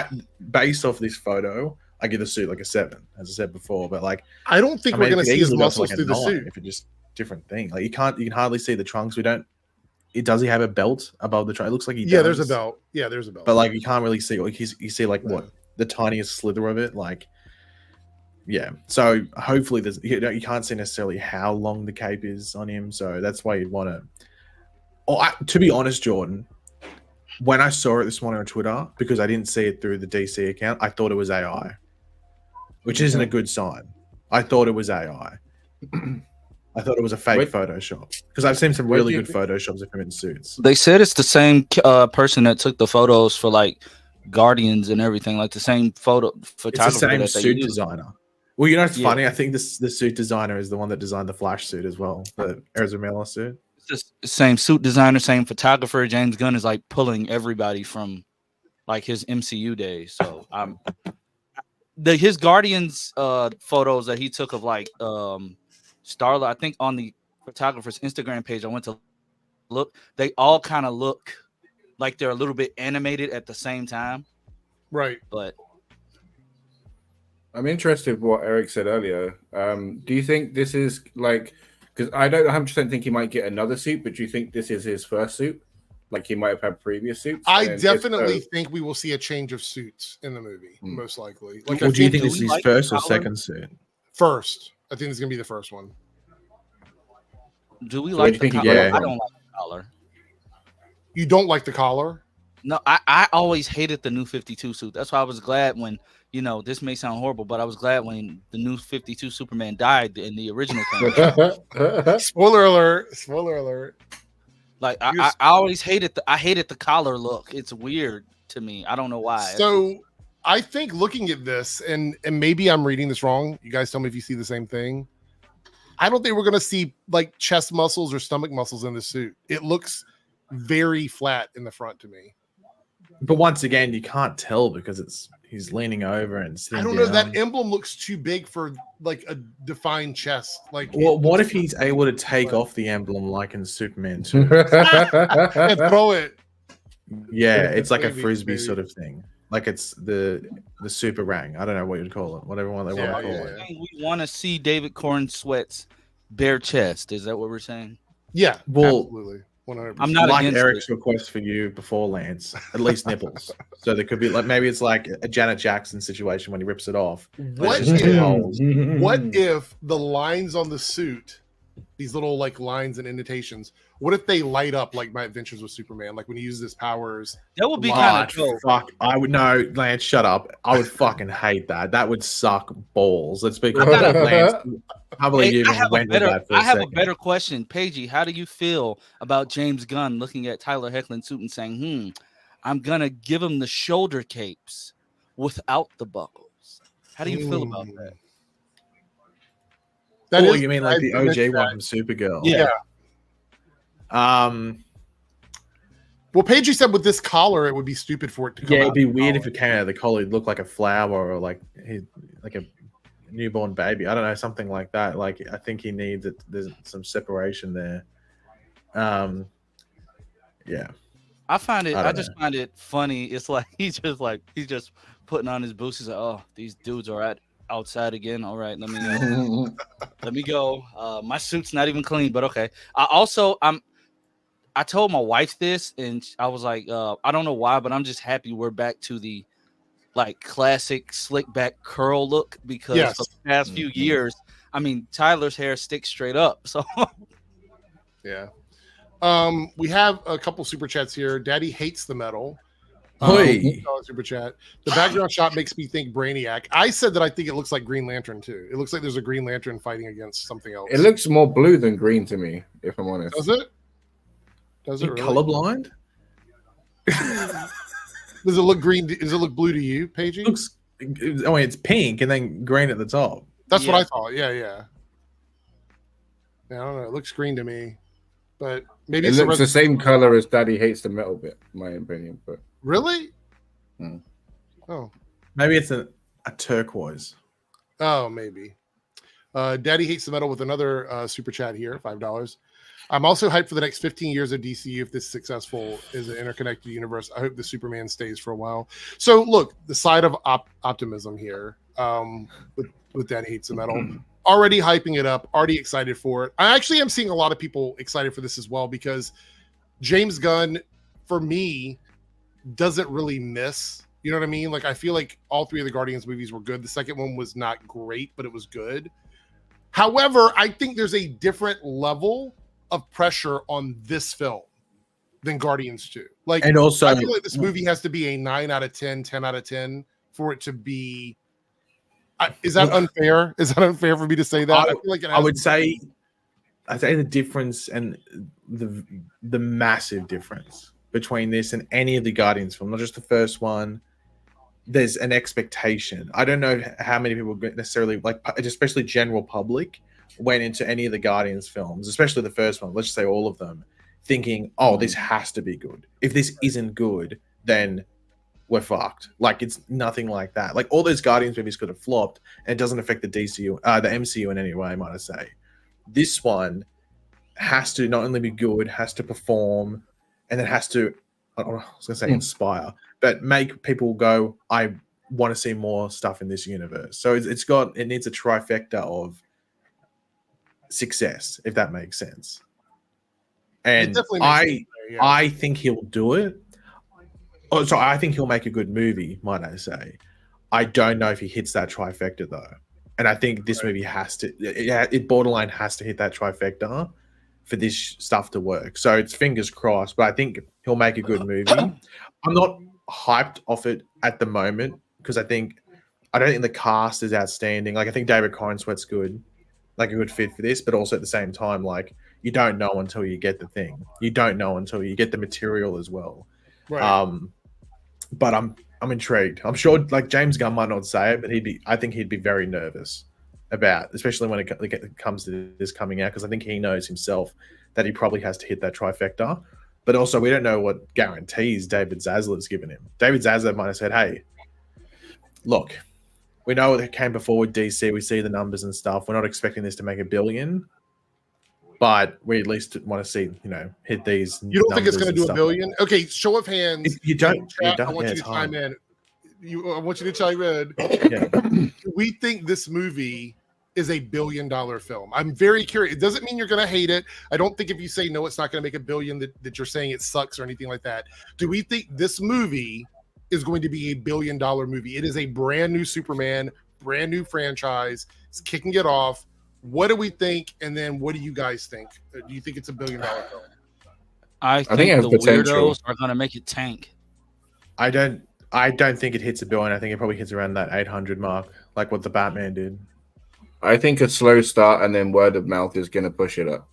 based off this photo, I give the suit like a 7, as I said before. But like, I don't think we're going to see his muscles through the suit. If it's just different thing, like you can hardly see the trunks. Does he have a belt above the trunk? It looks like he does. Yeah, there's a belt. Yeah, there's a belt. But like, you can't really see. Like, you see like what the tiniest slither of it. Like, yeah. So hopefully you can't see necessarily how long the cape is on him. So that's why you'd want to. To be honest, Jordan, when I saw it this morning on Twitter, because I didn't see it through the DC account, I thought it was AI, which isn't a good sign. I thought it was AI. I thought it was a fake Photoshop, because I've seen some really good Photoshops of him in suits. They said it's the same person that took the photos for like Guardians and everything, like the same photographer. It's the same suit designer. Well, you know, it's funny. I think the suit designer is the one that designed the Flash suit as well, the Ezra Miller suit. It's the same suit designer, same photographer. James Gunn is like pulling everybody from like his MCU days. So his Guardians photos that he took of like Starla, I think on the photographer's Instagram page, I went to look, they all kind of look like they're a little bit animated at the same time. Right. But I'm interested in what Eric said earlier. Do you think this is like, because I don't 100% think he might get another suit, but do you think this is his first suit? Like he might have had previous suits? I definitely think we will see a change of suits in the movie, most likely. Like, do you think this is his first or second suit? First. I think it's going to be the first one. Do we like the collar? I don't like the collar. You don't like the collar? No, I always hated the new 52 suit. That's why I was glad when, this may sound horrible, but I was glad when the new 52 Superman died in the original thing. Spoiler alert. Spoiler alert. Like, I always hated the collar look. It's weird to me. I don't know why. So I think looking at this, and maybe I'm reading this wrong. You guys tell me if you see the same thing. I don't think we're going to see like chest muscles or stomach muscles in the suit. It looks very flat in the front to me. But once again, you can't tell because he's leaning over and sitting down. That emblem looks too big for like a defined chest. Like, well, what if he's able to take off the emblem like in Superman 2 and throw it? Yeah, it's like a frisbee sort of thing. Like it's the super rang. I don't know what you'd call it. Whatever one they want to call it. We want to see David Corn Sweat's bare chest. Is that what we're saying? Yeah, well, absolutely. 100%. I'm not like Eric's request for you before, Lance. At least nipples. So there could be like, maybe it's like a Janet Jackson situation when he rips it off. What if the lines on the suit, these little like lines and indentations, what if they light up like My Adventures with Superman? Like when he uses his powers. That would be kind of cool. Fuck, I would know, Lance. Shut up. I would fucking hate that. That would suck balls. Let's be Lance. I believe you even went with that for a second. I have a better question, Paigey. How do you feel about James Gunn looking at Tyler Hoechlin's suit and saying, I'm gonna give him the shoulder capes without the buckles? How do you feel about that? You mean like the OG one from Supergirl? Yeah. But Well, Paige said with this collar, it would be stupid for it to come Yeah, out. it'd be weird if it came out of the collar. It'd look like a flower or like a newborn baby. I don't know, something like that. Like I think he needs it. There's some separation there. Yeah. I find it. I I don't just know. find it funny. It's like he's just putting on his boots. He's like, oh, these dudes are outside again. All right, let me go. My suit's not even clean, but okay. I told my wife this, and I was like, I don't know why, but I'm just happy we're back to the like classic slick back curl look because for the past few years, I mean, Tyler's hair sticks straight up. So yeah. We have a couple super chats here. Daddy hates the metal. Super chat. The background shot makes me think Brainiac. I said that I think it looks like Green Lantern too. It looks like there's a Green Lantern fighting against something else. It looks more blue than green to me, if I'm honest. Does it? Does it really? Colorblind? Does it look green? Does it look blue to you, Paige? It's pink and then green at the top. That's what I thought. Yeah. I don't know. It looks green to me, but maybe it looks the same color as Daddy hates the metal bit, in my opinion. But really? Oh, maybe it's a turquoise. Oh, maybe. Daddy hates the metal with another super chat here, $5. I'm also hyped for the next 15 years of DCU if this is successful as an interconnected universe. I hope the Superman stays for a while. So, look, the side of optimism here with Daddy Hates the Metal. Already hyping it up, already excited for it. I actually am seeing a lot of people excited for this as well because James Gunn, for me, doesn't really miss. You know what I mean? Like, I feel like all three of the Guardians movies were good. The second one was not great, but it was good. However, I think there's a different level of pressure on this film than Guardians 2. Like, and also, I feel like this movie has to be a 9 out of 10, 10 out of 10 for it to be. Is that unfair? Is that unfair for me to say that? I feel like I would say, I'd say the difference and the massive difference between this and any of the Guardians film, not just the first one. There's an expectation. I don't know how many people necessarily, like, especially general public, went into any of the Guardians films, especially the first one, let's just say all of them, thinking, oh, this has to be good. If this isn't good, then we're fucked. Like, it's nothing like that. Like, all those Guardians movies could have flopped, and it doesn't affect the MCU in any way, might I say. This one has to not only be good, has to perform, and then has to, I was going to say inspire, but make people go, I want to see more stuff in this universe. So it needs a trifecta of success, if that makes sense. And I think he'll do it. Oh, so I think he'll make a good movie, might I say. I don't know if he hits that trifecta though. And I think this movie has to, it borderline has to hit that trifecta for this stuff to work. So it's fingers crossed, but I think he'll make a good movie. I'm not hyped off it at the moment because I don't think the cast is outstanding. Like, I think David Corenswet's good, like a good fit for this, but also at the same time, like, you don't know until you get the thing. You don't know until you get the material as well. Right. But I'm intrigued. I'm sure, like, James Gunn might not say it, but I think he'd be very nervous about, especially when it comes to this coming out, because I think he knows himself that he probably has to hit that trifecta. But also, we don't know what guarantees David Zasler's given him. David Zasler might have said, hey, look, we know it came before with DC. We see the numbers and stuff. We're not expecting this to make $1 billion, but we at least want to see, hit these. You don't think it's going to do $1 billion? Okay, show of hands. You don't. I want you to chime in. I want you to chime in. We think this movie is a $1 billion film. I'm very curious. It doesn't mean you're going to hate it. I don't think if you say no, it's not going to make $1 billion that you're saying it sucks or anything like that. Do we think this movie is going to be a $1 billion movie? It is a brand new Superman, brand new franchise. It's kicking it off. What do we think? And then what do you guys think? Do you think it's a $1 billion film? I think the weirdos are going to make it tank. I don't think it hits $1 billion. I think it probably hits around that 800 mark, like what the Batman did. I think a slow start and then word of mouth is going to push it up.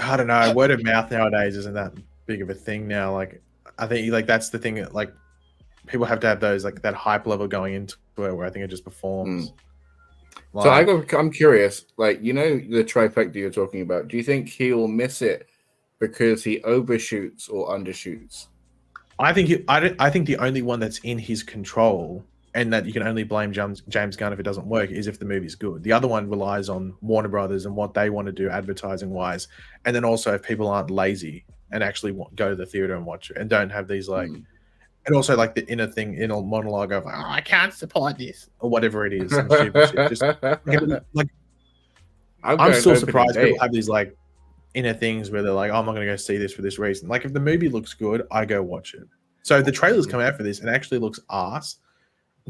I don't know. Word of mouth nowadays isn't that big of a thing now. Like, I think that's the thing. Like, people have to have those, like, that hype level going into it where I think it just performs. So I'm curious, like, the trifecta you're talking about. Do you think he'll miss it because he overshoots or undershoots? I think the only one that's in his control and that you can only blame James Gunn if it doesn't work is if the movie's good. The other one relies on Warner Brothers and what they want to do advertising wise, and then also if people aren't lazy and actually go to the theater and watch it and don't have these like, and also like the inner monologue of I can't support this or whatever it is. And stupid shit. Just like I'm still surprised people have these like inner things where they're like, oh, I'm not going to go see this for this reason. Like if the movie looks good, I go watch it. So if the trailers come out for this and actually looks arse,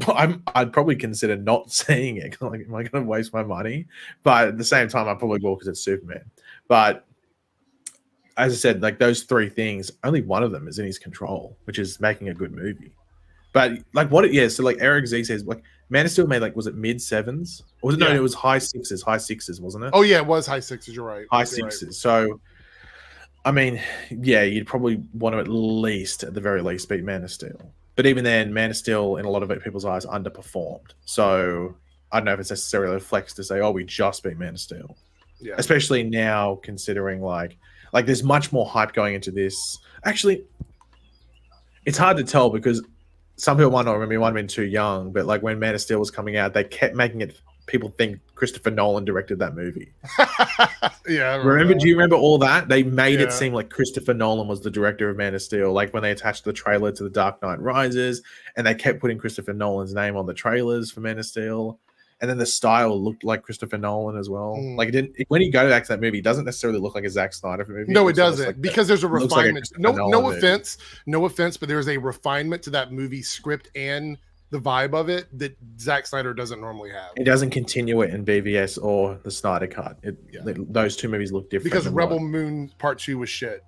I'd probably consider not seeing it. Like, am I going to waste my money? But at the same time, I probably will because it's Superman. But as I said, like those three things, only one of them is in his control, which is making a good movie. But like so like Eric Z says, like Man of Steel made like, was it mid sevens? Or was it, no, it was high sixes, wasn't it? Oh yeah, it was high sixes. You're right. High sixes. Right. So, I mean, yeah, you'd probably want to at the very least beat Man of Steel. But even then, Man of Steel, in a lot of people's eyes, underperformed. So I don't know if it's necessarily a flex to say, oh, we just beat Man of Steel. Yeah. Especially now, considering like there's much more hype going into this. Actually, it's hard to tell because some people might not remember, you might have been too young, but like when Man of Steel was coming out, they kept making it people think Christopher Nolan directed that movie. Yeah. Do you remember all that? They made it seem like Christopher Nolan was the director of Man of Steel, like when they attached the trailer to The Dark Knight Rises, and they kept putting Christopher Nolan's name on the trailers for Man of Steel. And then the style looked like Christopher Nolan as well. Like when you go back to that movie, it doesn't necessarily look like a Zack Snyder movie. No, it doesn't, like because there's a refinement. Like no offense, but there's a refinement to that movie script and the vibe of it that Zack Snyder doesn't normally have. It doesn't continue it in BVS or the Snyder Cut. Those two movies look different. Because Rebel Moon Part 2 was shit.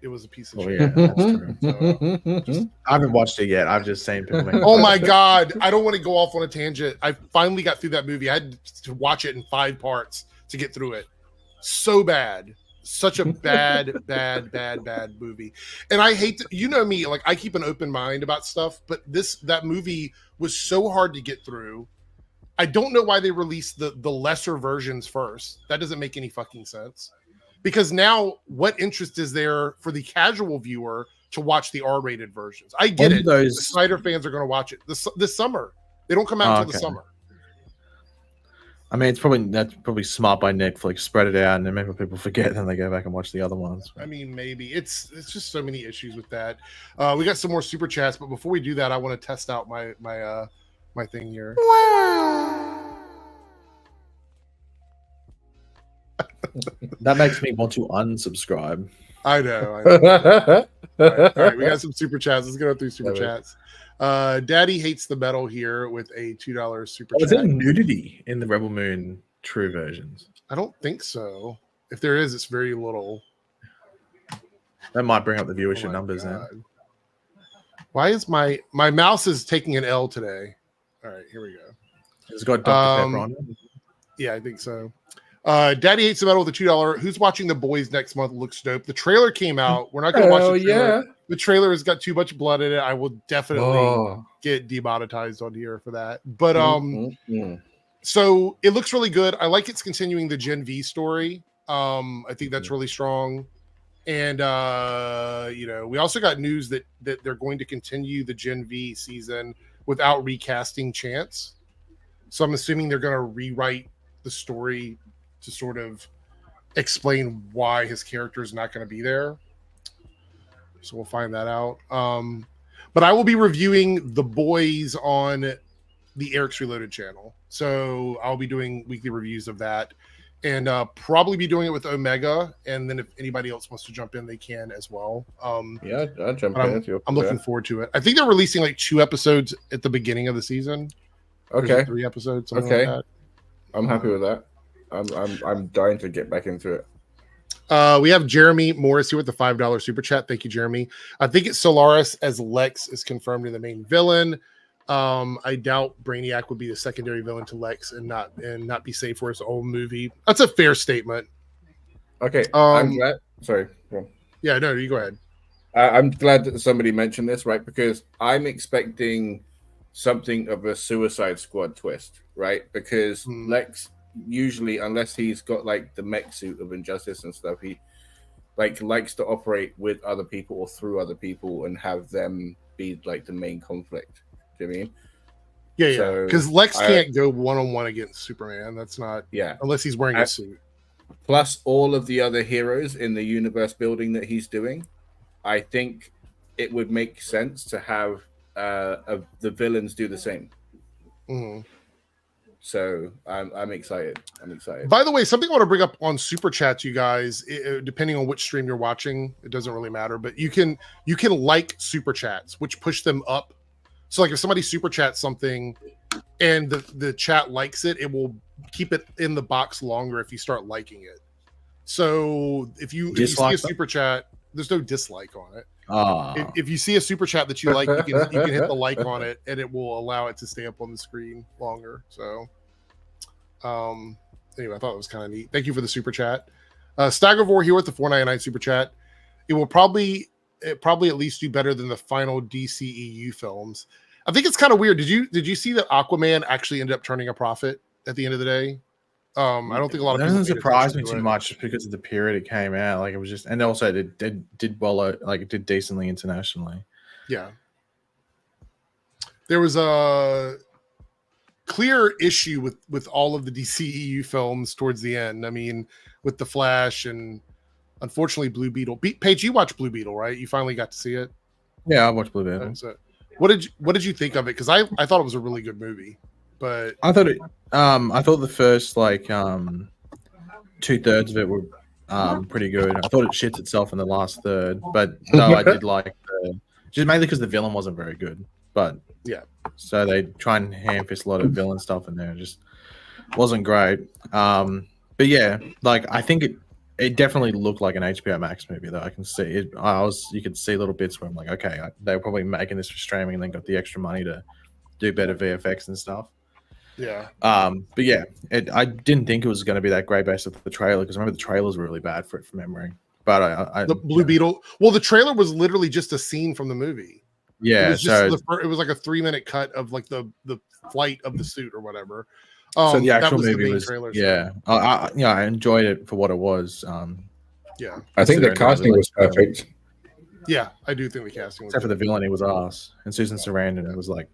It was a piece of shit. Yeah, that's true. So, I haven't watched it yet. I've just seen people make Oh my god. I don't want to go off on a tangent. I finally got through that movie. I had to watch it in 5 parts to get through it. So bad. Such a bad movie. And I hate to, you know me, like I keep an open mind about stuff, but that movie was so hard to get through. I don't know why they released the lesser versions first. That doesn't make any fucking sense. Because now, what interest is there for the casual viewer to watch the R-rated versions? I get it. The Snyder fans are going to watch it this summer. They don't come out until the summer. I mean, that's probably smart by Netflix. Spread it out, and then maybe people forget, and then they go back and watch the other ones. I mean, maybe it's just so many issues with that. We got some more super chats, but before we do that, I want to test out my thing here. That makes me want to unsubscribe. I know. All right, we got some super chats. Let's go through super chats. Daddy hates the metal here with a $2 super chat. Is there nudity in the Rebel Moon true versions? I don't think so. If there is, it's very little. That might bring up the viewership numbers now. Why is my mouse is taking an L today? All right, here we go. It's got Dr. Pepper on it. Yeah, I think so. Daddy hates the metal with a $2. Who's watching The Boys next month? Looks dope. The trailer came out. We're not going to watch the trailer. Yeah. The trailer has got too much blood in it. I will definitely get demonetized on here for that. But so it looks really good. I like it's continuing the Gen V story. I think that's really strong. And we also got news that they're going to continue the Gen V season without recasting Chance. So I'm assuming they're going to rewrite the story to sort of explain why his character is not going to be there. So we'll find that out. But I will be reviewing The Boys on the Eric's Reloaded channel. So I'll be doing weekly reviews of that and probably be doing it with Omega. And then if anybody else wants to jump in, they can as well. Yeah, I'll jump in. I'm looking forward to it. I think they're releasing like 2 episodes at the beginning of the season. Okay. 3 episodes. Okay. Like that. I'm happy with that. I'm dying to get back into it. We have Jeremy Morris here with the $5 super chat. Thank you, Jeremy. I think it's Solaris as Lex is confirmed in the main villain. I doubt Brainiac would be the secondary villain to Lex and not be safe for his own movie. That's a fair statement. Okay. I'm glad. Sorry. Yeah, no, you go ahead. I'm glad that somebody mentioned this, right? Because I'm expecting something of a Suicide Squad twist, right? Because Lex usually, unless he's got like the mech suit of Injustice and stuff, like likes to operate with other people or through other people and have them be like the main conflict. Do you know what I mean? Yeah, So, because Lex can't go one-on-one against Superman. That's not unless he's wearing a suit. Plus all of the other heroes in the universe building that he's doing, I think it would make sense to have the villains do the same. Mm-hmm. So I'm excited. By the way, something I want to bring up on Super Chats, you guys, depending on which stream you're watching, it doesn't really matter, but you can like Super Chats, which push them up. So like if somebody Super Chats something and the chat likes it, it will keep it in the box longer if you start liking it. So if you see a Super Chat, there's no dislike on it. If you see a Super Chat that you like, you can hit the like on it, and it will allow it to stay up on the screen longer. So, anyway, I thought it was kind of neat. Thank you for the Super Chat. Staggervore here with the $4.99 Super Chat. It will probably at least do better than the final DCEU films. I think it's kind of weird. Did you see that Aquaman actually ended up turning a profit at the end of the day? I don't think a lot of that people doesn't surprise me too much just because of the period it came out. Like it was just, and also it did well, like it did decently internationally. Yeah, there was a clear issue with all of the DCEU films towards the end. I mean, with the Flash and unfortunately Blue Beetle. Paige, you watched Blue Beetle, right? You finally got to see it. Yeah, I watched Blue Beetle. So, what did you think of it? Because I thought it was a really good movie. But I thought the first like 2/3 of it were pretty good. I thought it shits itself in the last third, but no, I did like just mainly because the villain wasn't very good. But yeah, so they try and ham-fist a lot of villain stuff in there. It just wasn't great. But yeah, like I think it definitely looked like an HBO Max movie though. I can see it. You could see little bits where I'm like, okay, they were probably making this for streaming and then got the extra money to do better VFX and stuff. Yeah. But yeah, I didn't think it was going to be that great based off the trailer because I remember the trailer was really bad for it from memory. But the Blue Beetle. Well, the trailer was literally just a scene from the movie. Yeah, it was just it was like a 3-minute cut of like the flight of the suit or whatever. So the actual movie was trailer, yeah. I enjoyed it for what it was. Yeah, I think the casting was perfect. Yeah, I do think the casting was except for the villain, he was ass, and Susan Sarandon was like.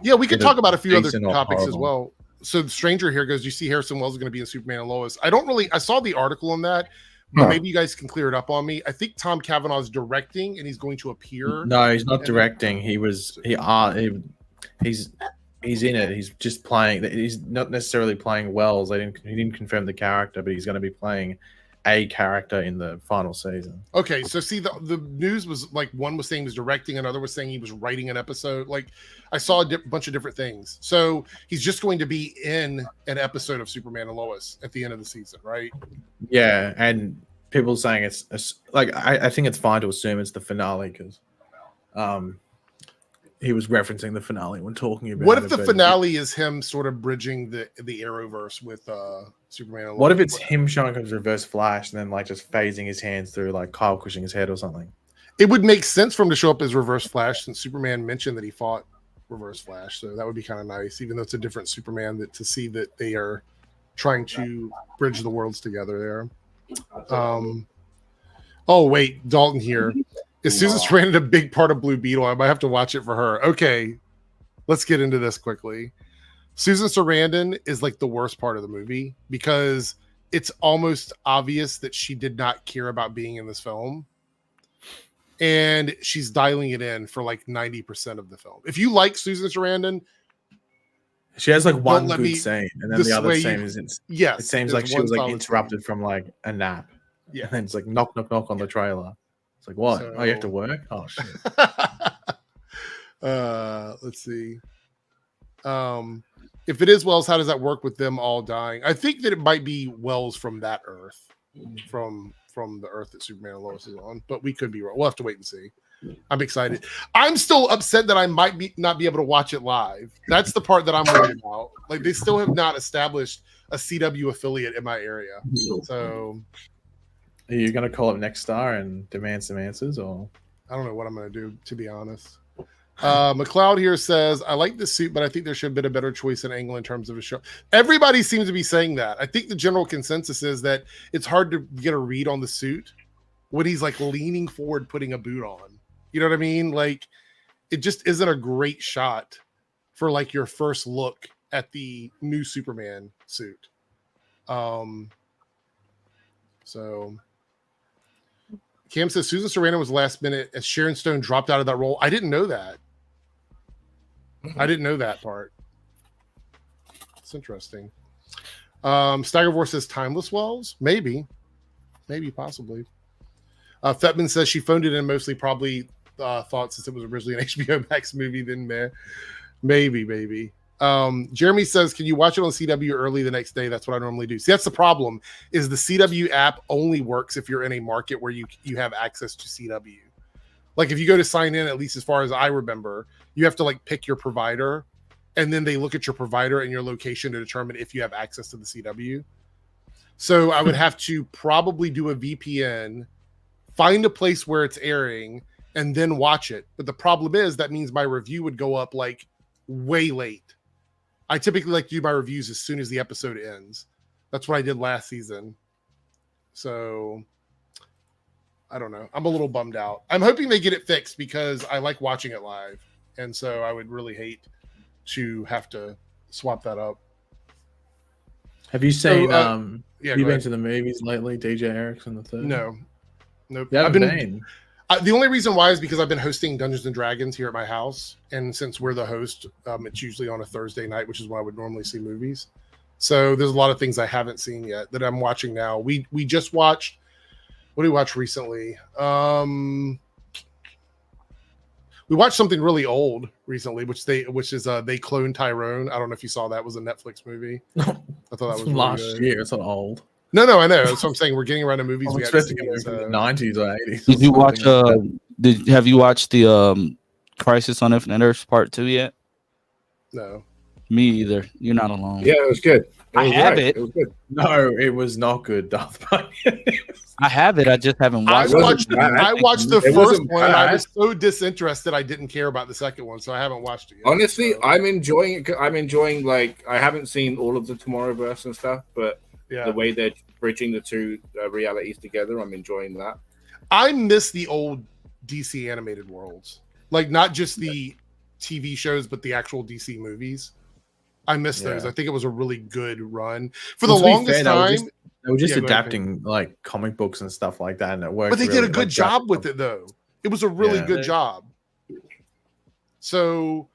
Yeah, we could talk about a few other topics as well. So the stranger here goes, you see Harrison Wells is going to be in Superman and Lois. I saw the article on that, but maybe you guys can clear it up on me. I think Tom Cavanaugh is directing and he's going to appear. No, he's not directing. He's in it. He's just playing. He's not necessarily playing Wells. He didn't confirm the character, but he's going to be playing a character in the final season. Okay, so see the news was like one was saying he was directing, another was saying he was writing an episode. Like I saw a bunch of different things. So he's just going to be in an episode of Superman and Lois at the end of the season, right? Yeah, and people saying it's like I think it's fine to assume it's the finale because he was referencing the finale when talking about. What if the finale is him sort of bridging the Arrowverse with Superman and Lois? What if it's him showing his reverse flash and then like just phasing his hands through like Kyle Cushing's head or something? It would make sense for him to show up as Reverse Flash since Superman mentioned that he fought Reverse Flash, so that would be kind of nice, even though it's a different Superman. To see that they are trying to bridge the worlds together there. Oh wait, Dalton here. Is Susan Sarandon a big part of Blue Beetle? I might have to watch it for her. Okay, let's get into this quickly. Susan Sarandon is like the worst part of the movie because it's almost obvious that she did not care about being in this film. And she's dialing it in for like 90% of the film. If you like Susan Sarandon, she has like one good scene, and then the other scene isn't. Yes, it seems like she was like interrupted from like a nap. Yeah, and then it's like knock, knock, knock on the trailer. It's like, what? Oh, you have to work? Oh shit. Let's see. If it is Wells, how does that work with them all dying? I think that it might be Wells from that Earth, from the Earth that Superman and Lois is on, but we could be wrong. We'll have to wait and see. I'm excited. I'm still upset that I might not be able to watch it live. That's the part that I'm worried about. Like they still have not established a CW affiliate in my area. So are you going to call up Next Star and demand some answers, or I don't know what I'm going to do, to be honest. McLeod here says, I like this suit, but I think there should have been a better choice in Angle in terms of a show. Everybody seems to be saying that. I think the general consensus is that it's hard to get a read on the suit when he's like leaning forward, putting a boot on. You know what I mean? Like, it just isn't a great shot for like your first look at the new Superman suit. So Cam says Susan Sarandon was last minute as Sharon Stone dropped out of that role. I didn't know that. I didn't know that part. It's interesting. Staggervore says Timeless Wells. Maybe, possibly. Fetman says she phoned it in mostly probably thought since it was originally an HBO Max movie, then maybe. Jeremy says, can you watch it on CW early the next day? That's what I normally do. See, that's the problem, is the CW app only works if you're in a market where you have access to CW. Like if you go to sign in, at least as far as I remember, you have to like pick your provider, and then they look at your provider and your location to determine if you have access to the CW. So I would have to probably do a VPN, find a place where it's airing, and then watch it. But the problem is that means my review would go up like way late. I typically like to do my reviews as soon as the episode ends. That's what I did last season. So I don't know. I'm a little bummed out. I'm hoping they get it fixed because I like watching it live. And so I would really hate to have to swap that up. Have you seen yeah, have you been to the movies lately, DJ Erickson the third? No. Nope. You haven't been. The only reason why is because I've been hosting Dungeons and Dragons here at my house, and since we're the host, it's usually on a Thursday night, which is when I would normally see movies. So there's a lot of things I haven't seen yet that I'm watching now. We just watched. What did we watch recently? We watched something really old recently, which is They Cloned Tyrone. I don't know if you saw that. It was a Netflix movie. I thought that was from really last good. year. It's not old. No, I know. That's what I'm saying. We're getting around to movies. I'm We expecting haven't it seen, from the 90s or 80s. Did you watch? Have you watched the Crisis on Infinite Earths Part 2 yet? No. Me either. You're not alone. Yeah, it was good. I have it. It was good. No, it was not good, Darth Vader. I have it. I just haven't watched it. I watched the It first wasn't one. And I bad. was so disinterested. I didn't care about the second one, so I haven't watched it yet. Honestly, So, I'm enjoying it. I'm enjoying, like, I haven't seen all of the Tomorrowverse and stuff, but yeah. the way they're bridging the two realities together, I'm enjoying that. I miss the old DC animated worlds, like not just the TV shows, but the actual DC movies. I miss those. I think it was a really good run for the longest time. They were just Yeah, go ahead, adapting like comic books and stuff like that, and it worked. But they did a really, good job with it, though. It was a really good job. So,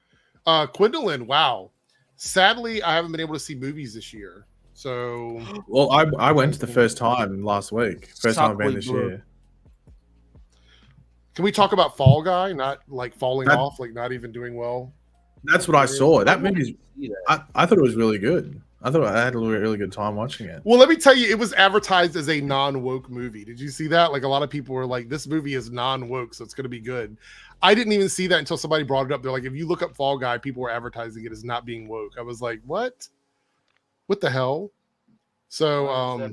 Gwendolyn, wow. Sadly, I haven't been able to see movies this year. So, well, I went the first time last week. First time I've been this year. Can we talk about Fall Guy? Not like falling off, like not even doing well. That's what I saw. That movie, I thought it was really good. I thought I had a really good time watching it. Well, let me tell you, it was advertised as a non-woke movie. Did you see that? Like a lot of people were like, this movie is non-woke, so it's going to be good. I didn't even see that until somebody brought it up. They're like, if you look up Fall Guy, people were advertising it as not being woke. I was like, what? What the hell? So,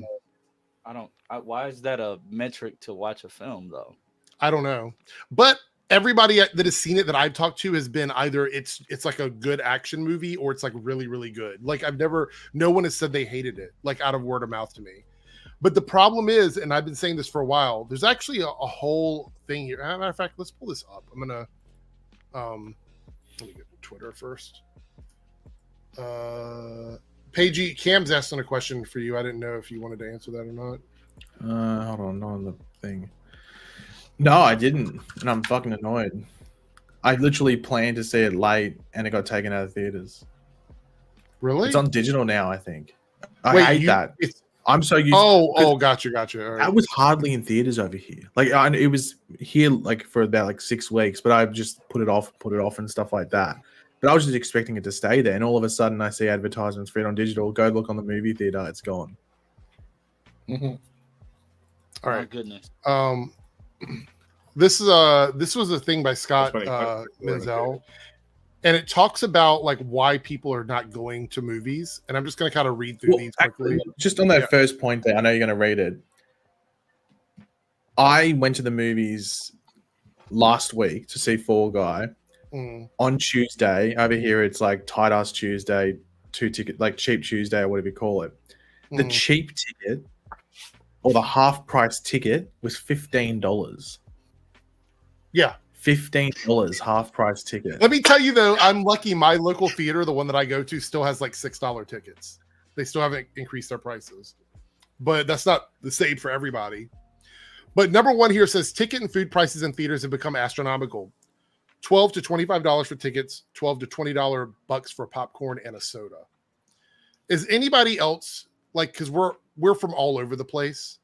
why is that a metric to watch a film, though? I don't know. But everybody that has seen it that I've talked to has been either it's like a good action movie or it's like really, really good. Like no one has said they hated it, like out of word of mouth to me. But the problem is, and I've been saying this for a while, there's actually a whole thing here. As a matter of fact, let's pull this up. I'm going to, let me get Twitter first. Paige, Cam's asking a question for you. I didn't know if you wanted to answer that or not. Hold on, not on the thing. No, I didn't, and I'm fucking annoyed. I literally planned to see it late, and it got taken out of theaters. Really? It's on digital now, I think. I Wait, hate that. I'm so used. Gotcha. All right. That was hardly in theaters over here. Like, it was here like for about like 6 weeks, but I just put it off and stuff like that. But I was just expecting it to stay there, and all of a sudden, I see advertisements for it on digital. Go look on the movie theater; it's gone. Mm-hmm. All right. Oh, goodness. This was a thing by Scott Menzel, and it talks about like why people are not going to movies. And I'm just going to kind of read through these quickly. Actually, just on that first point there, I know you're going to read it. I went to the movies last week to see Fall Guy on Tuesday. Over here, it's like tight ass Tuesday, 2 ticket, like cheap Tuesday or whatever you call it. The cheap ticket or the half price ticket was $15. Yeah. $15 half price ticket. Let me tell you though, I'm lucky. My local theater, the one that I go to, still has like $6 tickets. They still haven't increased their prices, but that's not the same for everybody. But number one here says ticket and food prices in theaters have become astronomical. $12 to $25 for tickets, $12 to $20 bucks for popcorn and a soda. Is anybody else like, because we're from all over the place?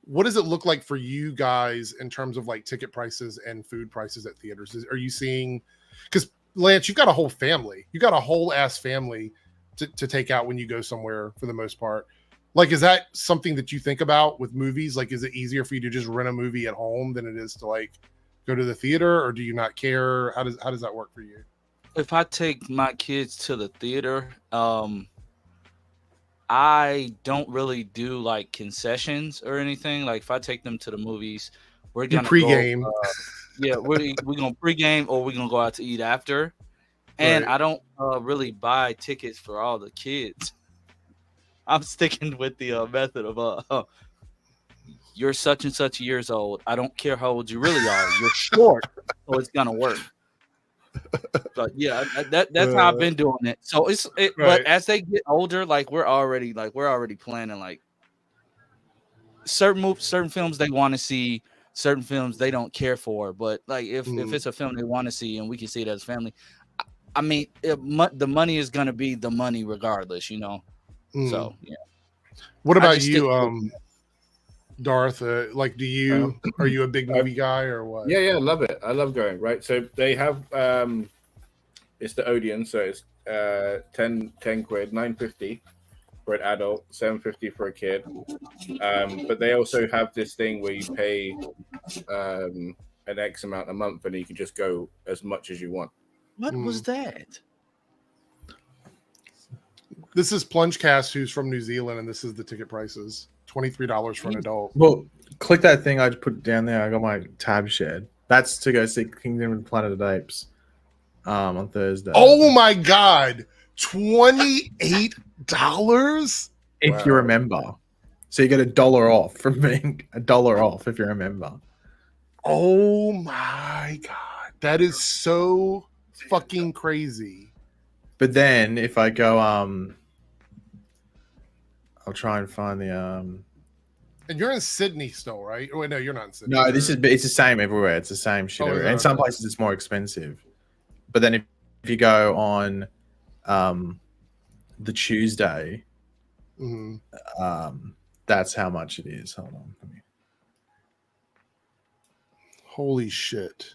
What does it look like for you guys in terms of like ticket prices and food prices at theaters? Are you seeing, because Lance, you've got a whole family, you got a whole ass family to take out when you go somewhere for the most part. Like, is that something that you think about with movies? Like, is it easier for you to just rent a movie at home than it is to like go to the theater, or do you not care? How does that work for you? If I take my kids to the theater, I don't really do like concessions or anything. Like if I take them to the movies, we're gonna pregame. We're gonna pregame or we're gonna go out to eat after. And Right. I don't really buy tickets for all the kids. I'm sticking with the method of you're such and such years old. I don't care how old you really are. You're short, so it's gonna work. But yeah, that's how I've been doing it. So Right. But as they get older, like we're already planning like certain films they want to see, certain films they don't care for. But like if it's a film they want to see and we can see it as a family, I mean, the money is gonna be the money regardless, you know. So yeah. What about you, Darth? Like, are you a big movie guy or what? Yeah, love it. I love going, right? So they have it's the Odeon, so it's 10 quid, $9.50 for an adult, $7.50 for a kid. But they also have this thing where you pay an X amount a month and you can just go as much as you want. What was that? This is Plungecast, who's from New Zealand, and this is the ticket prices. $23 for an adult. Well, click that thing I just put down there. I got my tab shared. That's to go see Kingdom and Planet of the Apes on Thursday. Oh my god, $28 if you remember. So you get $1 off from being $1 off if you remember. Oh my god, that is so fucking crazy. But then if I go, I'll try and find the And you're in Sydney still, right? Oh wait, no, you're not in Sydney. No, it's the same everywhere. It's the same shit everywhere. And some places it's more expensive. But then if you go on the Tuesday, that's how much it is. Hold on. Holy shit.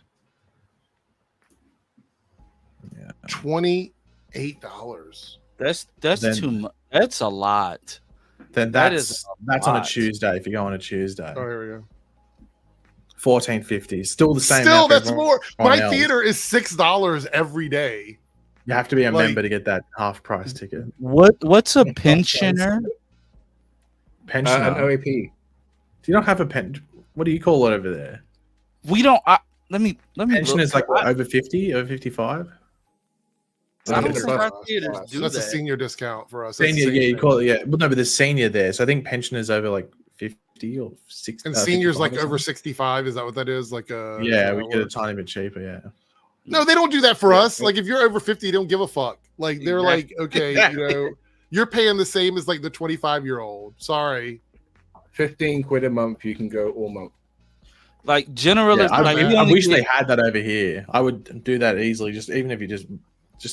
Yeah. $28. That's too much. That's a lot. Then that's on a Tuesday. If you go on a Tuesday, oh, here we go. $14.50. Still the same. Still, that's more. My theater is $6 every day. You have to be a member to get that half price ticket. What's a pensioner? Pensioner. An OAP. Do you not have a pen? What do you call it over there? We don't. Let me. Pension is like what, over 50, over 55. I don't think our theaters do that's that. a senior discount for us. Senior, yeah, you call it, yeah. But no, but there's senior there. So I think pensioners over like 50 or 60. And seniors like over 65. Is that what that is? Like yeah, we get a tiny bit cheaper. Yeah. No, they don't do that for us. Like if you're over 50, they don't give a fuck. Like they're like, okay, you know, you're paying the same as like the 25-year-old. Sorry. 15 quid a month. You can go all month. Like generally, I wish they had that over here. I would do that easily. Just even if you just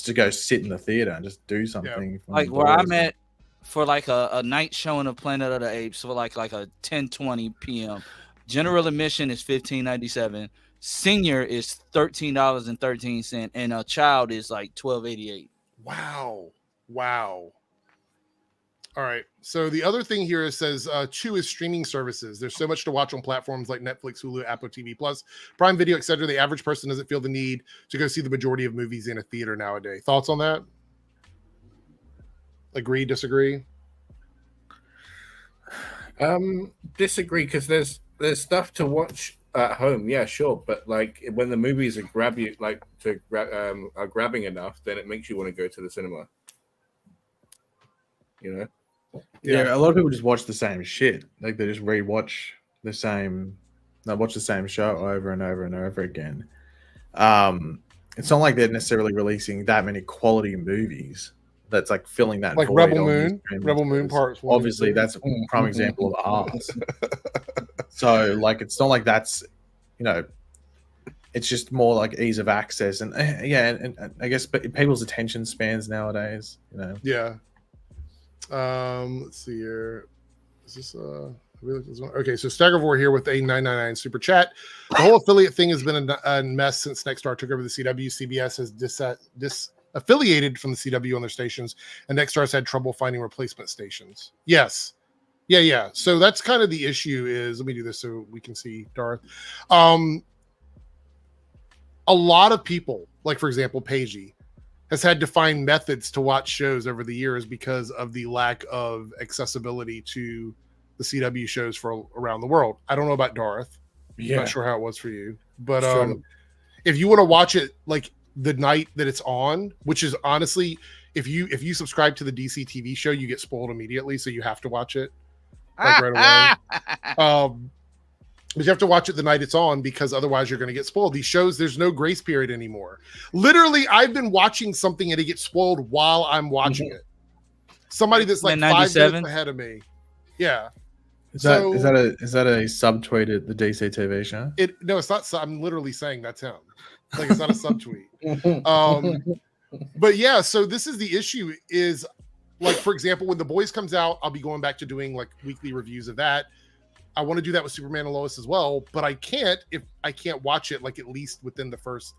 to go sit in the theater and just do something. Yeah. Like where I'm at for like a night showing of Planet of the Apes for like a 10:20 p.m. General admission is $15.97. Senior is $13.13, and a child is like $12.88. Wow. All right. So the other thing here says Chew is streaming services. There's so much to watch on platforms like Netflix, Hulu, Apple TV Plus, Prime Video, etc. The average person doesn't feel the need to go see the majority of movies in a theater nowadays. Thoughts on that? Agree, disagree? Disagree, because there's stuff to watch at home. Yeah, sure, but like when the movies are grabbing enough, then it makes you want to go to the cinema. You know. Yeah, a lot of people just watch the same shit. Like they just rewatch the same. They watch the same show over and over and over again. It's not like they're necessarily releasing that many quality movies that's like filling that Like void. Rebel on these Moon, streaming Rebel Moon services. parts 1 and Obviously, 2. that's a prime example of arse. So, like, it's not like that's, you know, it's just more like ease of access and and I guess people's attention spans nowadays, you know. Yeah. Let's see here. Is this okay? So Staggervore here with a 999 super chat. The whole affiliate thing has been a mess since Nexstar took over the CW. CBS has disaffiliated from the CW on their stations, and Nexstar's had trouble finding replacement stations. Yes. Yeah. So that's kind of the issue. Is let me do this so we can see Darth. A lot of people, like for example, Paigey, has had to find methods to watch shows over the years because of the lack of accessibility to the CW shows for around the world. I don't know about Darth. I'm not sure how it was for you, but if you want to watch it like the night that it's on, which is honestly, if you subscribe to the DC TV show, you get spoiled immediately, so you have to watch it like right away. But you have to watch it the night it's on because otherwise you're going to get spoiled. These shows, there's no grace period anymore. Literally, I've been watching something and it gets spoiled while I'm watching it. Somebody that's like 5 minutes ahead of me. Yeah. Is that a subtweet at the DC TV show? No, it's not. I'm literally saying that's him. Like it's not a subtweet. But yeah, so this is the issue is like, for example, when The Boys comes out, I'll be going back to doing like weekly reviews of that. I want to do that with Superman and Lois as well, but I can't if I can't watch it like at least within the first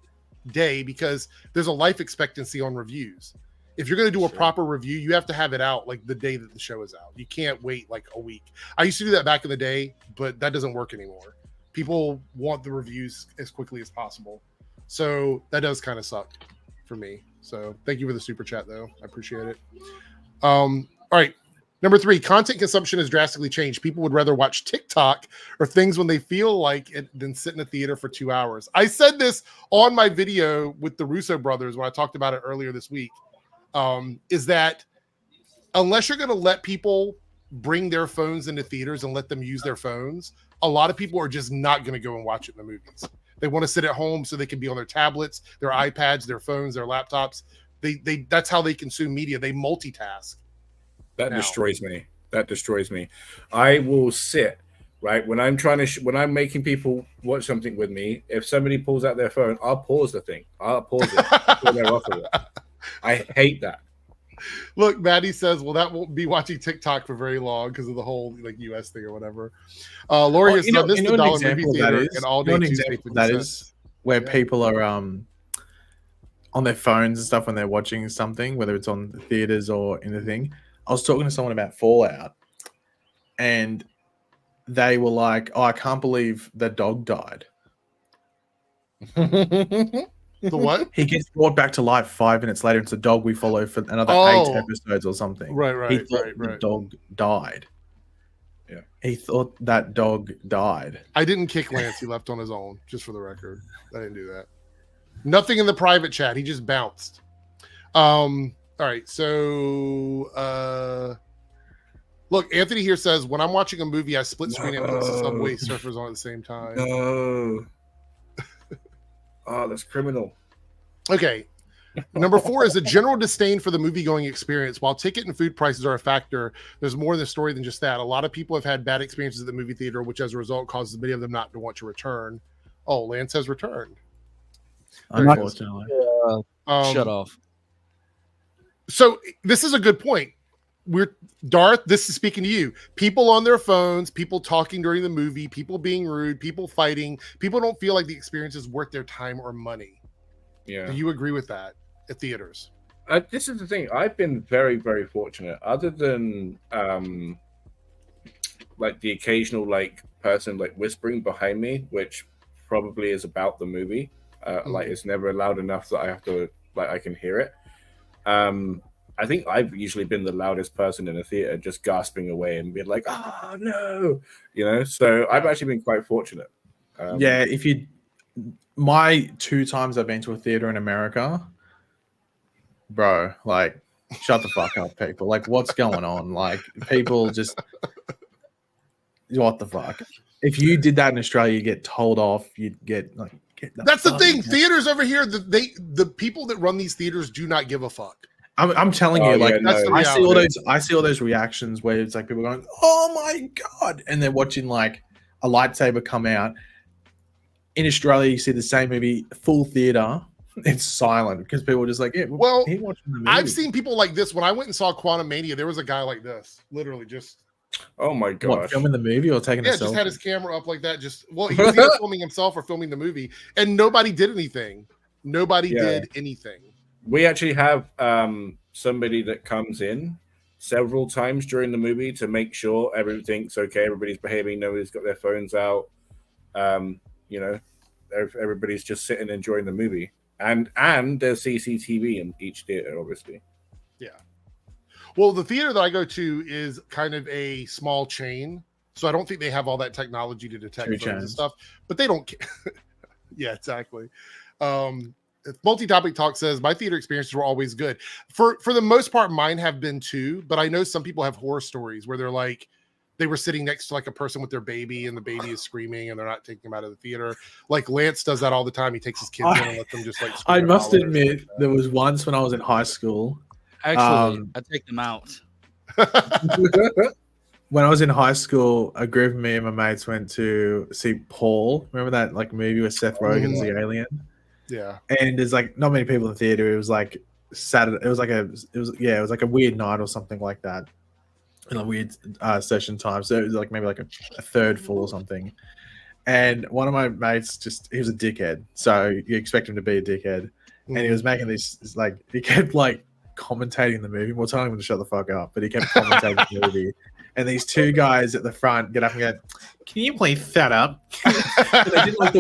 day because there's a life expectancy on reviews. If you're going to do a proper review, you have to have it out like the day that the show is out. You can't wait like a week. I used to do that back in the day, but that doesn't work anymore. People want the reviews as quickly as possible. So that does kind of suck for me. So thank you for the super chat though. I appreciate it. All right. Number 3, content consumption has drastically changed. People would rather watch TikTok or things when they feel like it than sit in a theater for 2 hours. I said this on my video with the Russo brothers when I talked about it earlier this week, is that unless you're going to let people bring their phones into theaters and let them use their phones, a lot of people are just not going to go and watch it in the movies. They want to sit at home so they can be on their tablets, their iPads, their phones, their laptops. They that's how they consume media. They multitask. That destroys me. That destroys me. I will sit right when I'm trying to when I'm making people watch something with me. If somebody pulls out their phone, I'll pause the thing. I'll pause it until they're off of it. I hate that. Look, Maddie says, "Well, that won't be watching TikTok for very long because of the whole like US thing or whatever." Lori has said, "This is the dollar movie theater and all day Tuesday." That is where people are on their phones and stuff when they're watching something, whether it's on the theaters or in the thing. I was talking to someone about Fallout, and they were like, "Oh, I can't believe the dog died." The what? He gets brought back to life 5 minutes later. It's a dog we follow for another 8 episodes or something. Right. He thought the dog died. Yeah. He thought that dog died. I didn't kick Lance. He left on his own, just for the record. I didn't do that. Nothing in the private chat. He just bounced. All right, so look, Anthony here says, when I'm watching a movie, I split screen it with Subway Surfers on at the same time. No. Oh, that's criminal. Okay. Number 4 is a general disdain for the movie-going experience. While ticket and food prices are a factor, there's more in the story than just that. A lot of people have had bad experiences at the movie theater, which as a result causes many of them not to want to return. Oh, Lance has returned. Unfortunately. Shut off. So this is a good point. Darth, this is speaking to you. People on their phones, people talking during the movie, people being rude, people fighting. People don't feel like the experience is worth their time or money. Yeah. Do you agree with that at theaters? This is the thing. I've been very, very fortunate. Other than like the occasional like person like whispering behind me, which probably is about the movie. Like it's never loud enough that I have to I can hear it. I think I've usually been the loudest person in a theater, just gasping away and being like, "Oh no," So I've actually been quite fortunate. Yeah, my 2 times I've been to a theater in America, bro, like Shut the fuck up, people. Like, what's going on? Like, people just what the fuck? If you did that in Australia, you get told off. You'd get like. That's the thing. Theaters over here, the people that run these theaters do not give a fuck. I'm telling you, like that's the I see all those reactions where it's like people going, "Oh my god," and they're watching like a lightsaber come out. In Australia, you see the same movie, full theater. It's silent because people are just like, "Yeah, well, he watching the movie." I've seen people like this. When I went and saw Quantum Mania, there was a guy like this, literally just. Oh my god! What, filming the movie or taking? Yeah, just had his camera up like that. Just he was either filming himself or filming the movie, and nobody did anything. Nobody did anything. We actually have somebody that comes in several times during the movie to make sure everything's okay, everybody's behaving, nobody's got their phones out. Everybody's just sitting enjoying the movie, and there's CCTV in each theater, obviously. Yeah. Well, the theater that I go to is kind of a small chain, so I don't think they have all that technology to detect phones and stuff. But they don't. Yeah, exactly. Multi-Topic Talk says my theater experiences were always good. For the most part, mine have been too. But I know some people have horror stories where they're like they were sitting next to like a person with their baby, and the baby is screaming, and they're not taking them out of the theater. Like Lance does that all the time. He takes his kids in and lets them just like. I must admit, there was once when I was in high school. Actually, I take them out. When I was in high school, a group of me and my mates went to see Paul. Remember that like movie with Seth Rogen's the alien? Yeah. And there's like not many people in the theater. It was like Saturday. It was like a weird night or something like that. In a weird session time. So it was like maybe like a third full or something. And one of my mates he was a dickhead. So you expect him to be a dickhead. And he was making this like he kept like commentating the movie. We're telling him to shut the fuck up, but he kept commentating the movie. And these two guys at the front get up and go, "Can you please shut up?" They did like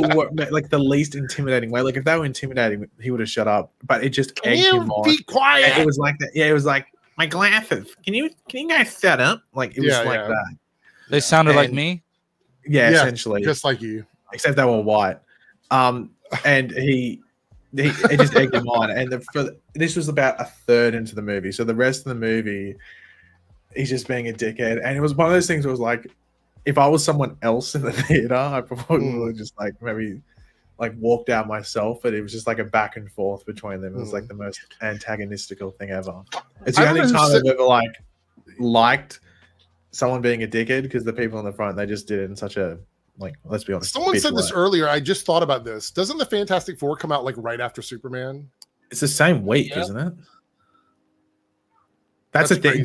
the least intimidating way. Like if they were intimidating, he would have shut up. But it just egged him on. Be quiet. And it was like that. Yeah, it was like my glasses. Can you guys shut up? Like it was like that. They sounded like me. Yeah, essentially, just like you, except they were white. And he it just egged him on. And this was about a third into the movie. So the rest of the movie, he's just being a dickhead. And it was one of those things where it was like, if I was someone else in the theater, I probably would have just like maybe like walked out myself. But it was just like a back and forth between them. It was like the most antagonistical thing ever. It's the only time I've ever like liked someone being a dickhead, because the people in the front, they just did it in such a like, let's be honest. Someone said this earlier. I just thought about this. Doesn't the Fantastic Four come out like right after Superman? It's the same week, isn't it? That's the thing.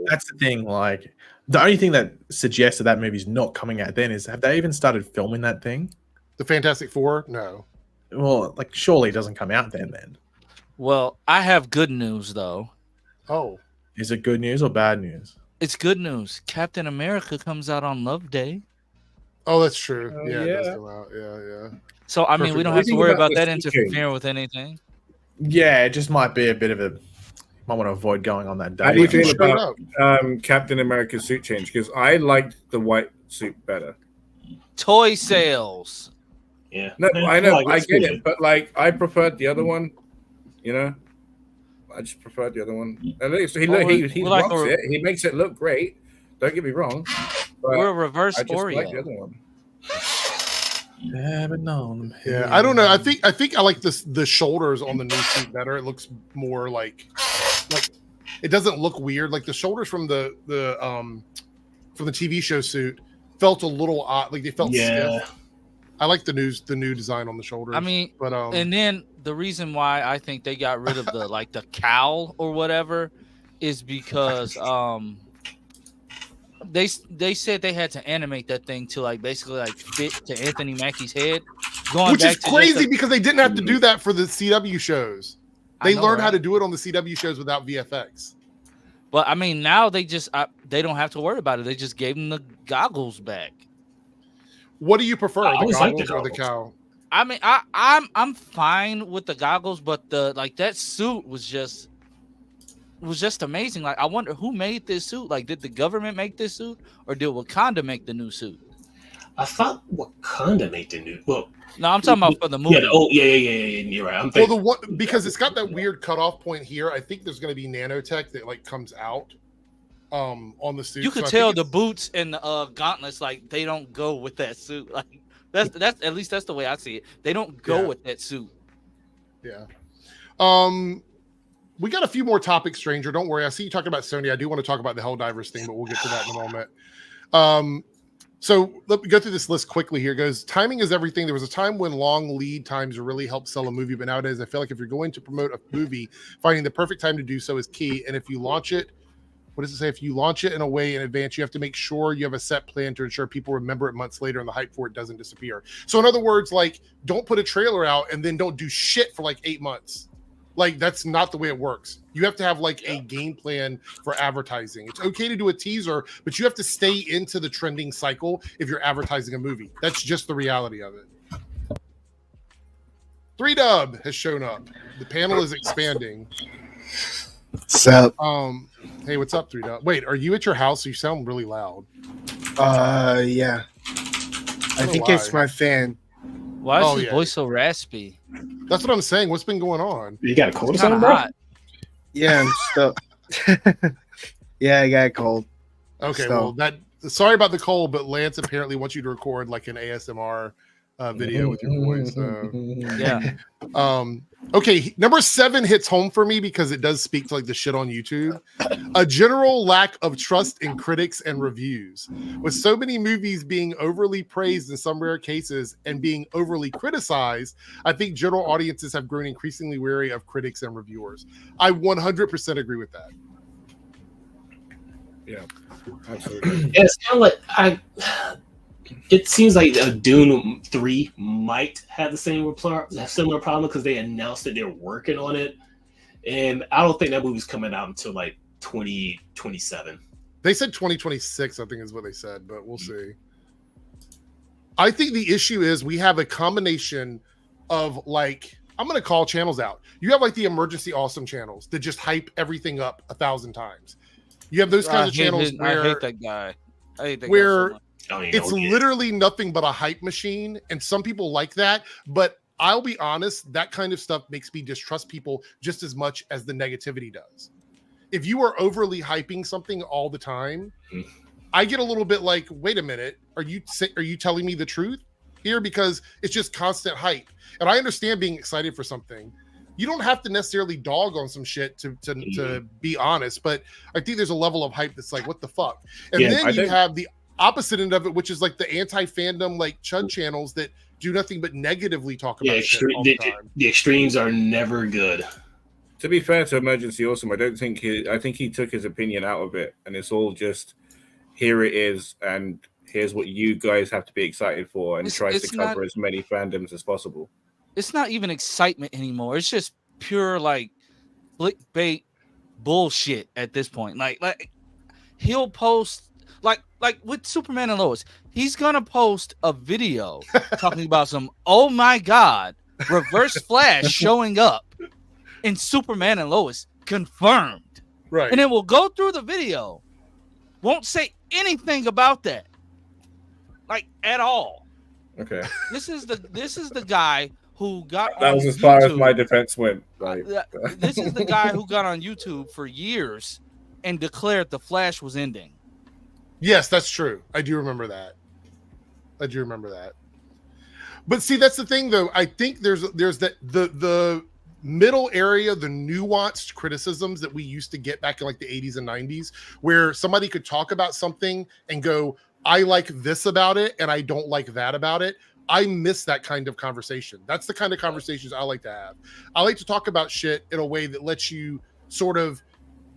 That's the thing. Like, the only thing that suggests that movie's not coming out then is, have they even started filming that thing? The Fantastic Four? No. Well, like, surely it doesn't come out then. Well, I have good news though. Oh. Is it good news or bad news? It's good news. Captain America comes out on Love Day. Oh, that's true. It does come out. Yeah. So I mean, we don't have to worry about that interfering with anything. Yeah, it just might be a bit of a. Might want to avoid going on that day. How do you feel about Captain America's suit change? Because I liked the white suit better. Toy sales. Yeah. No, I know, I get it, but like I preferred the other one. You know, I just preferred the other one. At least he rocks it. He makes it look great. Don't get me wrong. We're a reverse I just Oreo. like the other one. Yeah, I don't know. I think I like the shoulders on the new suit better. It looks more like it doesn't look weird. Like the shoulders from the TV show suit felt a little odd. Like they felt stiff. I like the new design on the shoulders. I mean, but and then the reason why I think they got rid of the like the cowl or whatever is because they said they had to animate that thing to like basically like fit to Anthony Mackie's head, which is crazy because they didn't have to do that for the CW shows. They learned how to do it on the CW shows without VFX. But I mean, now they just they don't have to worry about it. They just gave them the goggles back. What do you prefer, the goggles or the cowl? I mean, I'm fine with the goggles, but that suit was just amazing. Like, I wonder who made this suit. Like, did the government make this suit, or did Wakanda make the new suit? I thought Wakanda made the new. Well, No, I'm talking about for the movie. Yeah, You're right. I'm Well, thinking. the one because it's got that weird cutoff point here. I think there's going to be nanotech that like comes out on the suit. You could tell the boots and the gauntlets like they don't go with that suit. Like that's at least that's the way I see it. They don't go with that suit. Yeah. We got a few more topics, Stranger. Don't worry. I see you talking about Sony. I do want to talk about the Helldivers thing, but we'll get to that in a moment. So let me go through this list quickly here. It goes, timing is everything. There was a time when long lead times really helped sell a movie, but nowadays I feel like if you're going to promote a movie, finding the perfect time to do so is key. And if you launch it, what does it say? If you launch it in a way in advance, you have to make sure you have a set plan to ensure people remember it months later and the hype for it doesn't disappear. So in other words, like, don't put a trailer out and then don't do shit for like 8 months. Like, that's not the way it works. You have to have like a game plan for advertising. It's okay to do a teaser, but you have to stay into the trending cycle if you're advertising a movie. That's just the reality of it. 3Dub has shown up. The panel is expanding. What's up? Hey, what's up, 3Dub? Wait, are you at your house? You sound really loud. Yeah. I think it's my fan. Why is his voice so raspy? That's what I'm saying. What's been going on? You got a cold or something, bro? Hot. Yeah, I'm still. Yeah, I got a cold. Okay, So- well, sorry about the cold, but Lance apparently wants you to record like an ASMR video with your voice. Yeah. Okay, number 7 hits home for me because it does speak to like the shit on YouTube. A general lack of trust in critics and reviews. With so many movies being overly praised in some rare cases and being overly criticized, I think general audiences have grown increasingly wary of critics and reviewers. I 100% agree with that. Yeah, absolutely. And it's kind of like it seems like Dune 3 might have the similar problem because they announced that they're working on it, and I don't think that movie's coming out until like 2027. They said 2026, I think is what they said, but we'll see. I think the issue is we have a combination of like, I'm going to call channels out. You have like the emergency awesome channels that just hype everything up 1,000 times. You have those kinds of channels where I hate that guy. I hate that where guy so much. it's literally nothing but a hype machine, and some people like that, but I'll be honest, that kind of stuff makes me distrust people just as much as the negativity does. If you are overly hyping something all the time, I get a little bit like, wait a minute, are you telling me the truth here? Because it's just constant hype. And I understand being excited for something. You don't have to necessarily dog on some shit to be honest, but I think there's a level of hype that's like, what the fuck? And then you have the opposite end of it, which is like the anti-fandom, like Chud channels that do nothing but negatively talk about shit all the time. The extremes are never good. To be fair to Emergency Awesome, I think he took his opinion out of it, and it's all just here it is, and here's what you guys have to be excited for, and tries to cover as many fandoms as possible. It's not even excitement anymore. It's just pure like clickbait bullshit at this point. Like he'll post like with Superman and Lois, he's gonna post a video talking about some oh my god reverse flash showing up in Superman and Lois confirmed, right? And then we'll go through the video, won't say anything about that, like at all. Okay, this is the guy who got that on was as far as YouTube. my defense went. Like, this is the guy who got on YouTube for years and declared the Flash was ending. Yes, that's true. I do remember that. But see, that's the thing, though. I think there's that the middle area, the nuanced criticisms that we used to get back in like the 80s and 90s, where somebody could talk about something and go, I like this about it and I don't like that about it. I miss that kind of conversation. That's the kind of conversations I like to have. I like to talk about shit in a way that lets you sort of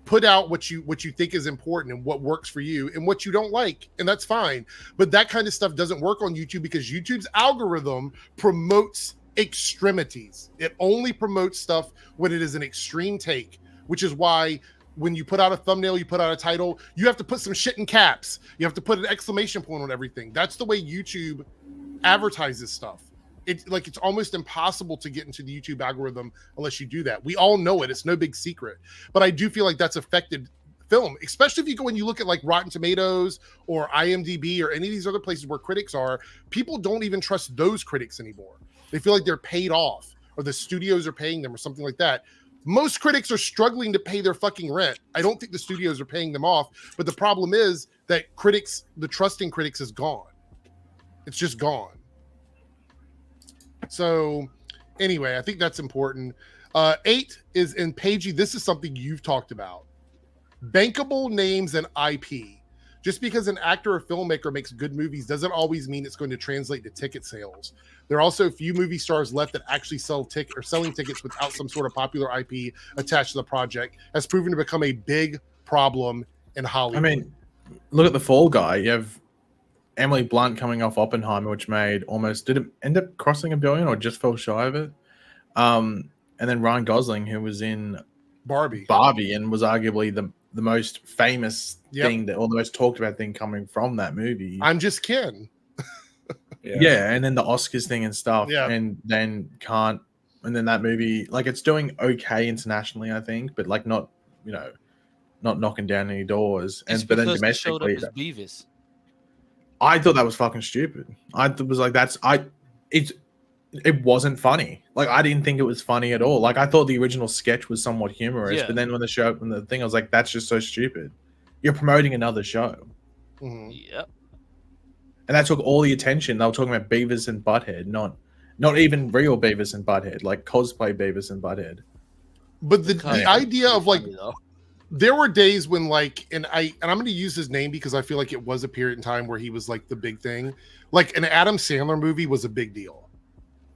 put out what you think is important and what works for you and what you don't like, and that's fine. But that kind of stuff doesn't work on YouTube because YouTube's algorithm promotes extremities. It only promotes stuff when it is an extreme take, which is why when you put out a thumbnail, you put out a title, you have to put some shit in caps. You have to put an exclamation point on everything. That's the way YouTube advertises stuff. It's like it's almost impossible to get into the YouTube algorithm unless you do that. We all know it. It's no big secret. But I do feel like that's affected film, especially if you go and you look at like Rotten Tomatoes or IMDb or any of these other places where critics are. People don't even trust those critics anymore. They feel like they're paid off, or the studios are paying them, or something like that. Most critics are struggling to pay their fucking rent. I don't think the studios are paying them off, but the problem is that critics, the trust in critics is gone. It's just gone. So anyway, I think that's important. 8 is in Pagey. This is something you've talked about. Bankable names and IP. Just because an actor or filmmaker makes good movies doesn't always mean it's going to translate to ticket sales. There are also a few movie stars left that actually selling tickets without some sort of popular IP attached to the project has proven to become a big problem in Hollywood. I mean, look at the Fall Guy. You have Emily Blunt coming off Oppenheimer, which made almost, did it end up crossing $1 billion or just fell shy of it? And then Ryan Gosling, who was in Barbie and was arguably the most famous thing that, or the most talked about thing coming from that movie. I'm Just Ken. Yeah, and then the Oscars thing and stuff, Yeah. and then that movie, like, it's doing okay internationally, I think, but like not knocking down any doors. But then domestically, Beavis. I thought that was fucking stupid. I was like, it wasn't funny. Like, I didn't think it was funny at all. Like, I thought the original sketch was somewhat humorous, but then when the show opened the thing, I was like, that's just so stupid. You're promoting another show. Mm-hmm. Yep. And that took all the attention. They were talking about Beavis and Butthead, not even real Beavis and Butthead, like cosplay Beavis and Butthead. But the idea of like, there were days when like, and I'm going to use his name because I feel like it was a period in time where he was like the big thing. Like an Adam Sandler movie was a big deal.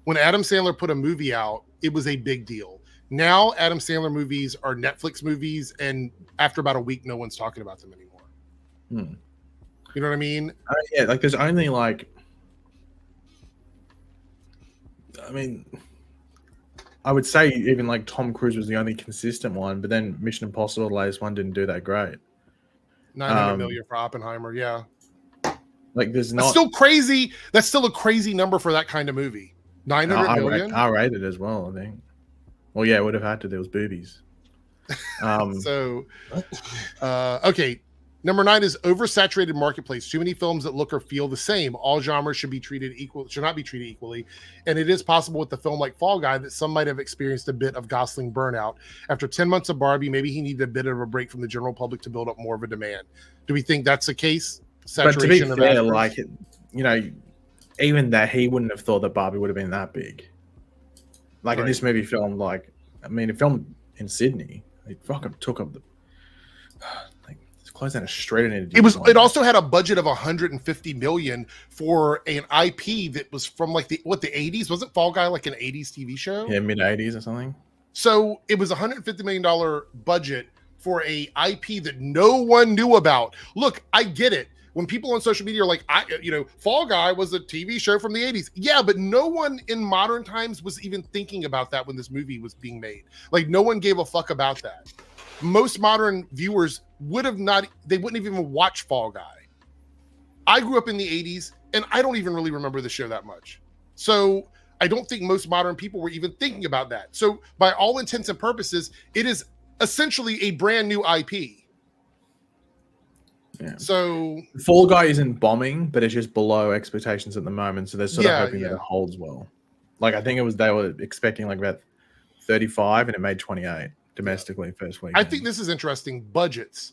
When Adam Sandler put a movie out, it was a big deal. Now Adam Sandler movies are Netflix movies, and after about a week, no one's talking about them anymore. You know what I mean? Yeah, like there's only like, I mean, I would say even like Tom Cruise was the only consistent one, but then Mission Impossible, the latest one, didn't do that great. 900 million for Oppenheimer, yeah. Like there's not. That's still crazy. That's still a crazy number for that kind of movie. 900 million. R-rated as well, I think. Well, yeah, it would have had to. There was boobies. Okay. Number 9 is oversaturated marketplace. Too many films that look or feel the same. All genres should not be treated equally. And it is possible with the film like Fall Guy that some might have experienced a bit of Gosling burnout. After 10 months of Barbie, maybe he needed a bit of a break from the general public to build up more of a demand. Do we think that's the case? Saturation, but to be fair, like, even that, he wouldn't have thought that Barbie would have been that big. Like, in this movie filmed, like, I mean, it filmed in Sydney. It fucking took up it's close down a street. It also had a budget of 150 million for an IP that was from like the 80s. Wasn't Fall Guy like an 80s TV show? Yeah, mid 80s or something. So it was $150 million budget for a IP that no one knew about. Look, I get it. When people on social media are like, Fall Guy was a TV show from the 80s. Yeah, but no one in modern times was even thinking about that when this movie was being made. Like, no one gave a fuck about that. Most modern viewers wouldn't even watch Fall Guy. I grew up in the 80s, and I don't even really remember the show that much. So I don't think most modern people were even thinking about that. So by all intents and purposes, it is essentially a brand new IP. Yeah. So Fall Guy isn't bombing, but it's just below expectations at the moment. So they're sort of hoping that it holds well. Like, I think they were expecting like about 35 and it made 28 domestically first week. I think this is interesting. Budgets.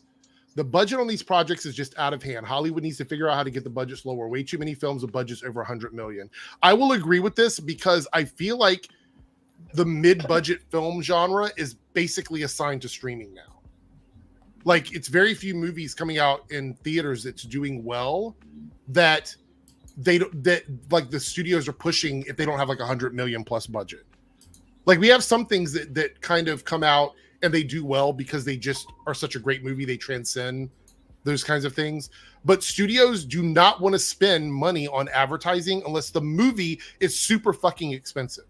The budget on these projects is just out of hand. Hollywood needs to figure out how to get the budgets lower. Way too many films with budgets over 100 million. I will agree with this because I feel like the mid-budget film genre is basically assigned to streaming now. Like, it's very few movies coming out in theaters that's doing well that the studios are pushing if they don't have like 100 million plus budget. Like, we have some things that kind of come out and they do well because they just are such a great movie. They transcend those kinds of things. But studios do not want to spend money on advertising unless the movie is super fucking expensive.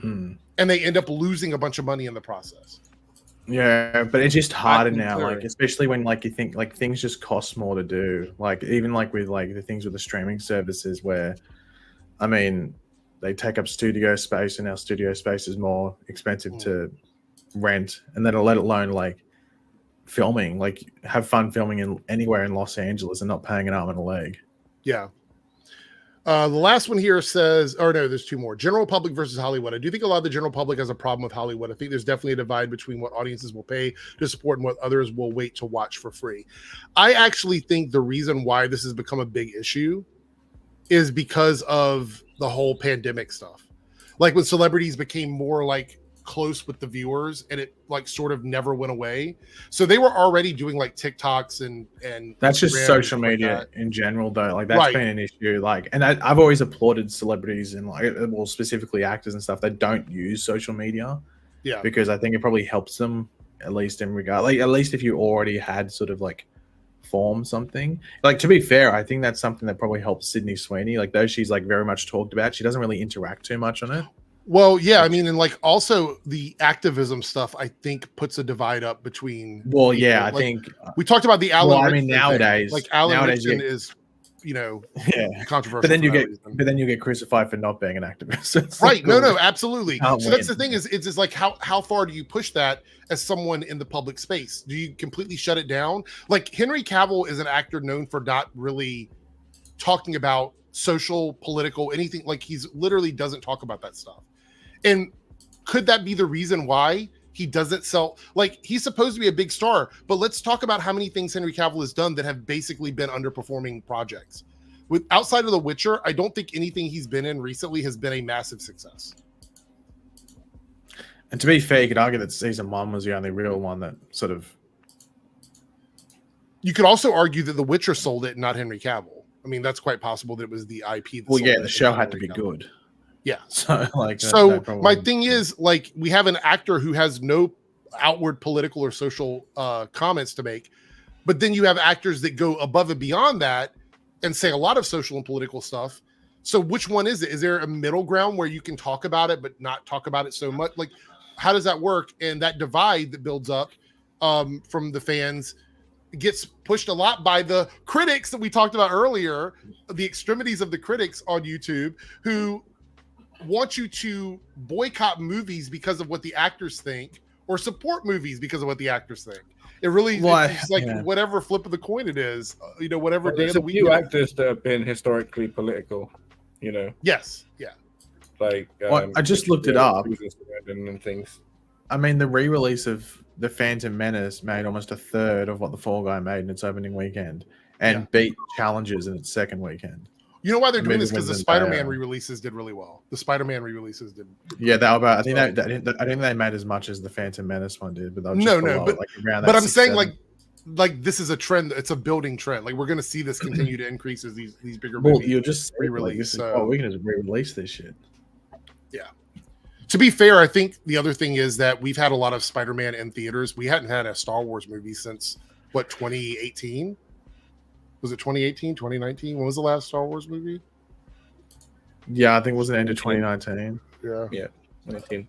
And they end up losing a bunch of money in the process. Yeah, but it's just harder now, like, especially when like you think like things just cost more to do. Like, even like with like the things with the streaming services where, I mean, they take up studio space and our studio space is more expensive to rent, and then let alone like filming, like have fun filming in anywhere in Los Angeles and not paying an arm and a leg. Yeah. The last one here says, or no, there's two more. General public versus Hollywood. I do think a lot of the general public has a problem with Hollywood. I think there's definitely a divide between what audiences will pay to support and what others will wait to watch for free. I actually think the reason why this has become a big issue is because of the whole pandemic stuff. Like when celebrities became more like close with the viewers and it like sort of never went away. So they were already doing like TikToks and that's just Instagram social and media like in general though. Like that's Right. been an issue. Like, and I've always applauded celebrities and like, well, specifically actors and stuff that don't use social media. Yeah. Because I think it probably helps them at least in regard, like at least if you already had sort of like formed something. Like to be fair, I think that's something that probably helps Sydney Sweeney. Like though she's like very much talked about, she doesn't really interact too much on it. Well, yeah, I mean, and like also the activism stuff, I think puts a divide up between. Well, yeah, people. I Like, think we talked about the Alan. Well, I mean, Richardson thing. nowadays- like Alan nowadays, Richardson yeah. is, you know, yeah. controversial. But then for that reason. but then you get crucified for not being an activist. It's Right? like, No, absolutely. Can't So that's win. the thing is, it's just like how far do you push that as someone in the public space? Do you completely shut it down? Like Henry Cavill is an actor known for not really talking about social, political, anything. Like he's literally doesn't talk about that stuff. And could that be the reason why he doesn't sell? Like he's supposed to be a big star, but let's talk about how many things Henry Cavill has done that have basically been underperforming projects. With outside of The Witcher, I don't think anything he's been in recently has been a massive success. And to be fair, you could argue that season 1 was the only real one that sort of. You could also argue that The Witcher sold it, not Henry Cavill. I mean, that's quite possible that it was the IP. That Well, sold yeah, it, the show not had to Henry be Cavill. good. Yeah. So like, So my thing is, like, we have an actor who has no outward political or social comments to make, but then you have actors that go above and beyond that and say a lot of social and political stuff. So which one is it? Is there a middle ground where you can talk about it but not talk about it so much? Like, how does that work? And that divide that builds up from the fans gets pushed a lot by the critics that we talked about earlier, the extremities of the critics on YouTube who want you to boycott movies because of what the actors think or support movies because of what the actors think. It really it's like whatever flip of the coin it is, you know, whatever day of There's the a week. few actors that have been historically political, you know. Yes, yeah. Like I just looked it up. And things. I mean, the re-release of The Phantom Menace made almost a third of what The Fall Guy made in its opening weekend, and beat Challenges in its second weekend. You know why they're doing Maybe this? Because the wins Spider-Man entire- re-releases did really well. The Spider-Man re-releases did. Yeah, they were about. I think I think they made as much as the Phantom Menace one did, but they were just No, below, but like around but that I'm saying 6-7. like this is a trend. It's a building trend. Like we're going to see this continue to increase as these bigger Well, movies you're just re-release. Like, we can just re-release this shit. Yeah. To be fair, I think the other thing is that we've had a lot of Spider-Man in theaters. We hadn't had a Star Wars movie since what 2018? Was it 2018, 2019? When was the last Star Wars movie? Yeah, I think it was the end of 2019. Yeah. Yeah. 19.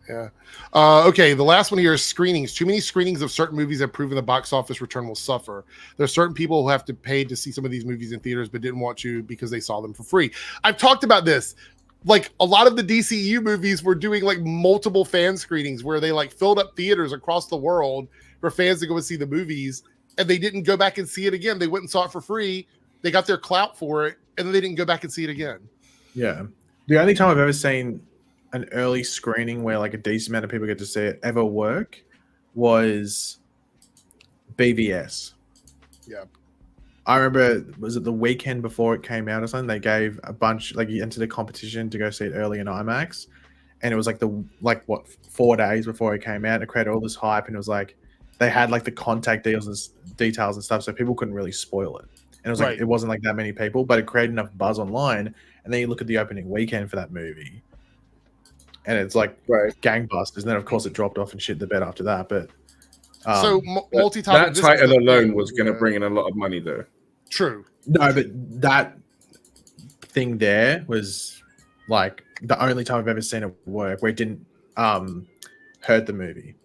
Yeah. Okay. The last one here is screenings. Too many screenings of certain movies have proven the box office return will suffer. There are certain people who have to pay to see some of these movies in theaters, but didn't want to because they saw them for free. I've talked about this. Like a lot of the DCU movies were doing like multiple fan screenings where they like filled up theaters across the world for fans to go and see the movies, and they didn't go back and see it again. They went and saw it for free. They got their clout for it, and then they didn't go back and see it again. Yeah. The only time I've ever seen an early screening where like a decent amount of people get to see it ever work was BVS. Yeah. I remember, was it the weekend before it came out or something? They gave a bunch, like you entered a competition to go see it early in IMAX. And it was like 4 days before it came out. It created all this hype, and it was like they had like the contact details and stuff, so people couldn't really spoil it. And it was like it wasn't like that many people, but it created enough buzz online. And then you look at the opening weekend for that movie, and it's like gangbusters. And then of course it dropped off and shit the bed after that. But so multi-topic. That title alone was going to bring in a lot of money, though. True. No, but that thing there was like the only time I've ever seen it work where it didn't hurt the movie.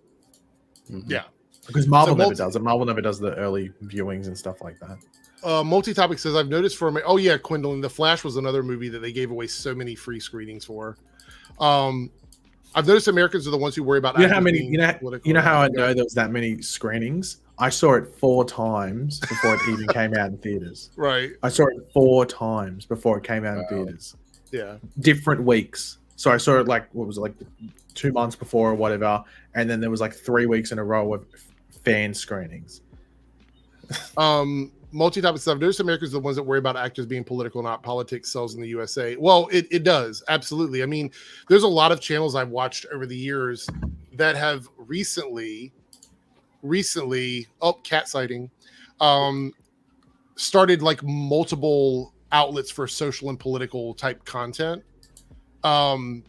Yeah. Because Marvel never does it. Marvel never does the early viewings and stuff like that. Multi-topic says, I've noticed for oh yeah, Quindling, The Flash was another movie that they gave away so many free screenings for. I I've noticed Americans are the ones who worry about. You know how actors many? being You know political. how I know there was that many screenings. I saw it 4 times before it even came out in theaters. Right. I saw it 4 times before it came out in theaters. Yeah. Different weeks. So I saw it like, what was it, like 2 months before or whatever, and then there was like 3 weeks in a row of fan screenings. Multi-topic stuff. Notice Americans are the ones that worry about actors being political, not politics sells in the USA. Well, it does. Absolutely. I mean, there's a lot of channels I've watched over the years that have recently, cat sighting, started like multiple outlets for social and political type content.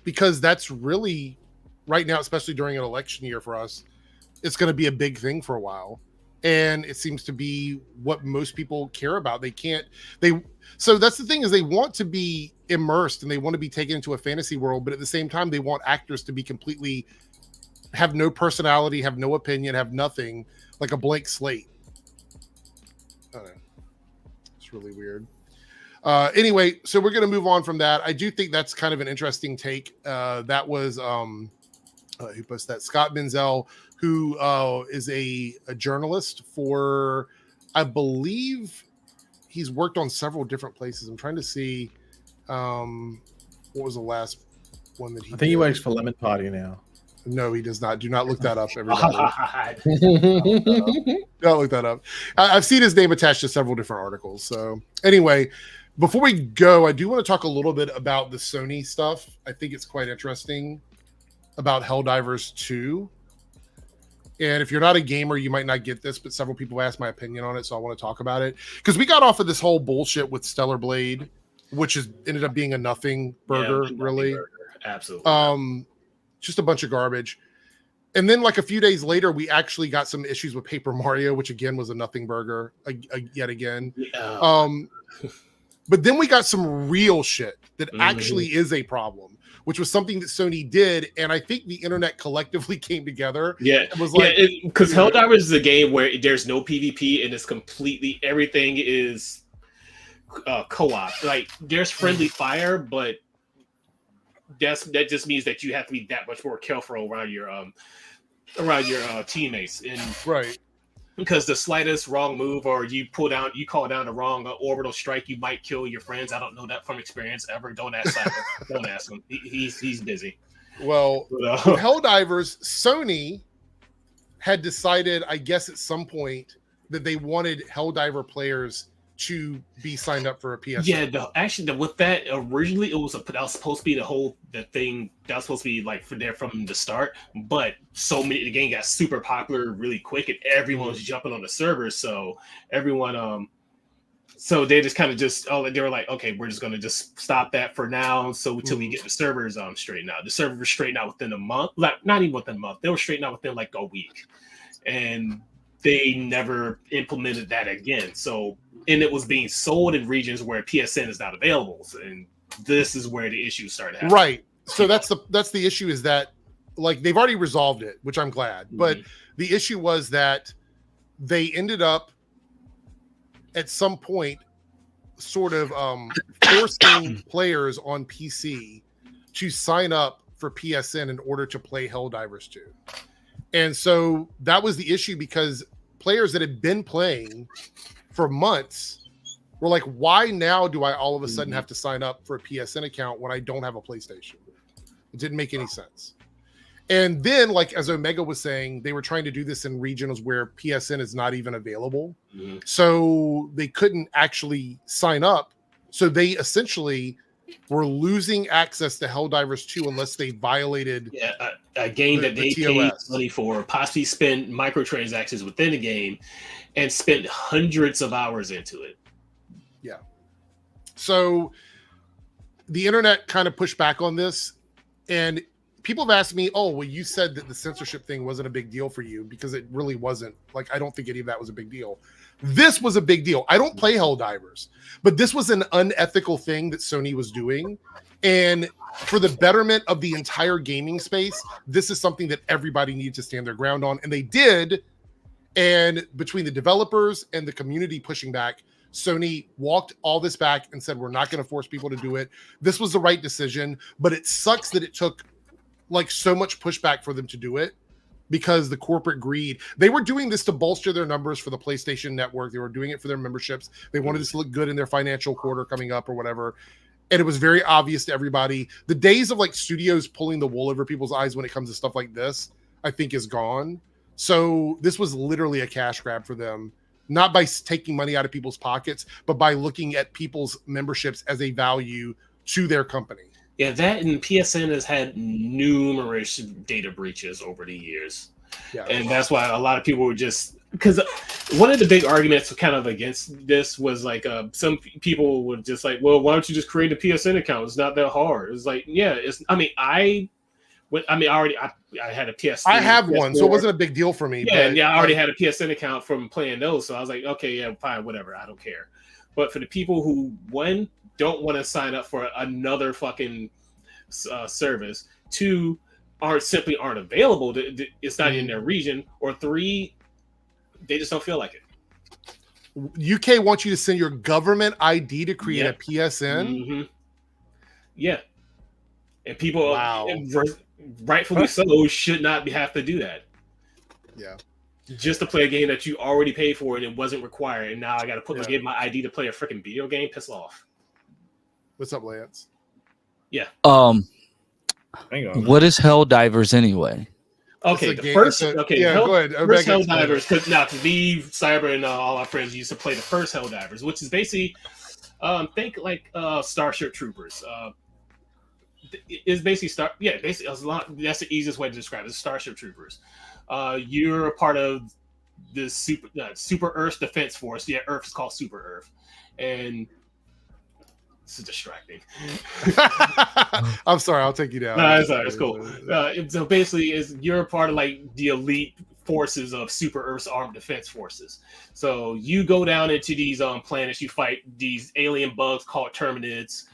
Because that's really right now, especially during an election year for us, it's going to be a big thing for a while. And it seems to be what most people care about. So that's the thing, is they want to be immersed and they want to be taken into a fantasy world, but at the same time, they want actors to be completely have no personality, have no opinion, have nothing, like a blank slate. I don't know. It's really weird. Anyway, so we're going to move on from that. I do think that's kind of an interesting take. That was who posted that? Scott Menzel, who is a journalist for, I believe he's worked on several different places. I'm trying to see what was the last one that he I think he works for Lemon Party now. No, he does not. Do not look that up, everybody. God. Don't look that up. I've seen his name attached to several different articles. So anyway, before we go, I do want to talk a little bit about the Sony stuff. I think it's quite interesting about Helldivers 2. And if you're not a gamer, you might not get this, but several people asked my opinion on it, so I want to talk about it. Because we got off of this whole bullshit with Stellar Blade, which ended up being a nothing burger, really. Burger. Absolutely. Just a bunch of garbage. And then like a few days later, we actually got some issues with Paper Mario, which again was a nothing burger yet again. Yeah. But then we got some real shit that actually is a problem, which was something that Sony did. And I think the internet collectively came together. Yeah. It was like, because Helldivers is a game where there's no PvP and it's completely, everything is co-op. Like there's friendly fire, but that just means that you have to be that much more careful around your teammates. And right. Because the slightest wrong move, or you call down the wrong orbital strike, you might kill your friends. I don't know that from experience ever. Don't ask Cyber. Don't ask him. He's busy. Well, with Helldivers, Sony had decided, I guess, at some point that they wanted Helldiver players to be signed up for a PS. Yeah, with that originally that was supposed to be the thing that was supposed to be like from the start, but the game got super popular really quick and everyone was jumping on the servers, so everyone so they just kind of they were like, okay, we're just gonna just stop that for now, so until we get the servers straightened out. The servers were straightened out within a month, like not even within a month, they were straightened out within like a week, and they never implemented that again. And it was being sold in regions where PSN is not available. And this is where the issues started happening. Right. So that's the issue, is that like they've already resolved it, which I'm glad. But the issue was that they ended up at some point sort of forcing players on PC to sign up for PSN in order to play Helldivers 2. And so that was the issue, because players that had been playing for months were like, why now do I all of a sudden have to sign up for a PSN account when I don't have a PlayStation? It didn't make any sense. And then, like as Omega was saying, they were trying to do this in regions where PSN is not even available. So they couldn't actually sign up. So they essentially were losing access to Helldivers 2 unless they violated a game that they paid TOS money for, possibly spent microtransactions within the game and spent hundreds of hours into it. Yeah. So the internet kind of pushed back on this, and people have asked me, oh, well, you said that the censorship thing wasn't a big deal for you, because it really wasn't. Like, I don't think any of that was a big deal. This was a big deal. I don't play Helldivers, but this was an unethical thing that Sony was doing. And for the betterment of the entire gaming space, this is something that everybody needs to stand their ground on. And they did. And between the developers and the community pushing back, Sony walked all this back and said, we're not going to force people to do it. This was the right decision, but it sucks that it took like so much pushback for them to do it because the corporate greed. They were doing this to bolster their numbers for the PlayStation Network. They were doing it for their memberships. They wanted this to look good in their financial quarter coming up or whatever. And it was very obvious to everybody. The days of like studios pulling the wool over people's eyes when it comes to stuff like this, I think is gone. So this was literally a cash grab for them, not by taking money out of people's pockets, but by looking at people's memberships as a value to their company. Yeah, that and PSN has had numerous data breaches over the years. Yeah. And that's why a lot of people were just, because one of the big arguments kind of against this was like some people were just like, well, why don't you just create a PSN account? It's not that hard. It's like, yeah, it's, I had a PSN. I have one, so it wasn't a big deal for me. Yeah, but, I already had a PSN account from playing those, so I was like, okay, yeah, fine, whatever, I don't care. But for the people who, one, don't want to sign up for another fucking service, two, aren't available, it's not in their region, or three, they just don't feel like it. UK wants you to send your government ID to create a PSN? Mm-hmm. Yeah. And people, wow. Rightfully so, should not have to do that. Yeah. Just to play a game that you already paid for and it wasn't required, and now I got to give my ID to play a freaking video game. Piss off. What's up, Lance? Yeah. Hang on. What is Helldivers anyway? Okay, go ahead. First Helldivers, because now to me, Cyber and all our friends used to play the first Helldivers, which is basically, think like Starship Troopers. Is basically basically that's the easiest way to describe it. Starship Troopers. You're a part of the Super Earth Defense Force. Yeah, Earth is called Super Earth, and this is distracting. I'm sorry, I'll take you down. No, it's cool. So basically, you're a part of like the elite forces of Super Earth's armed defense forces. So you go down into these planets, you fight these alien bugs called Terminids.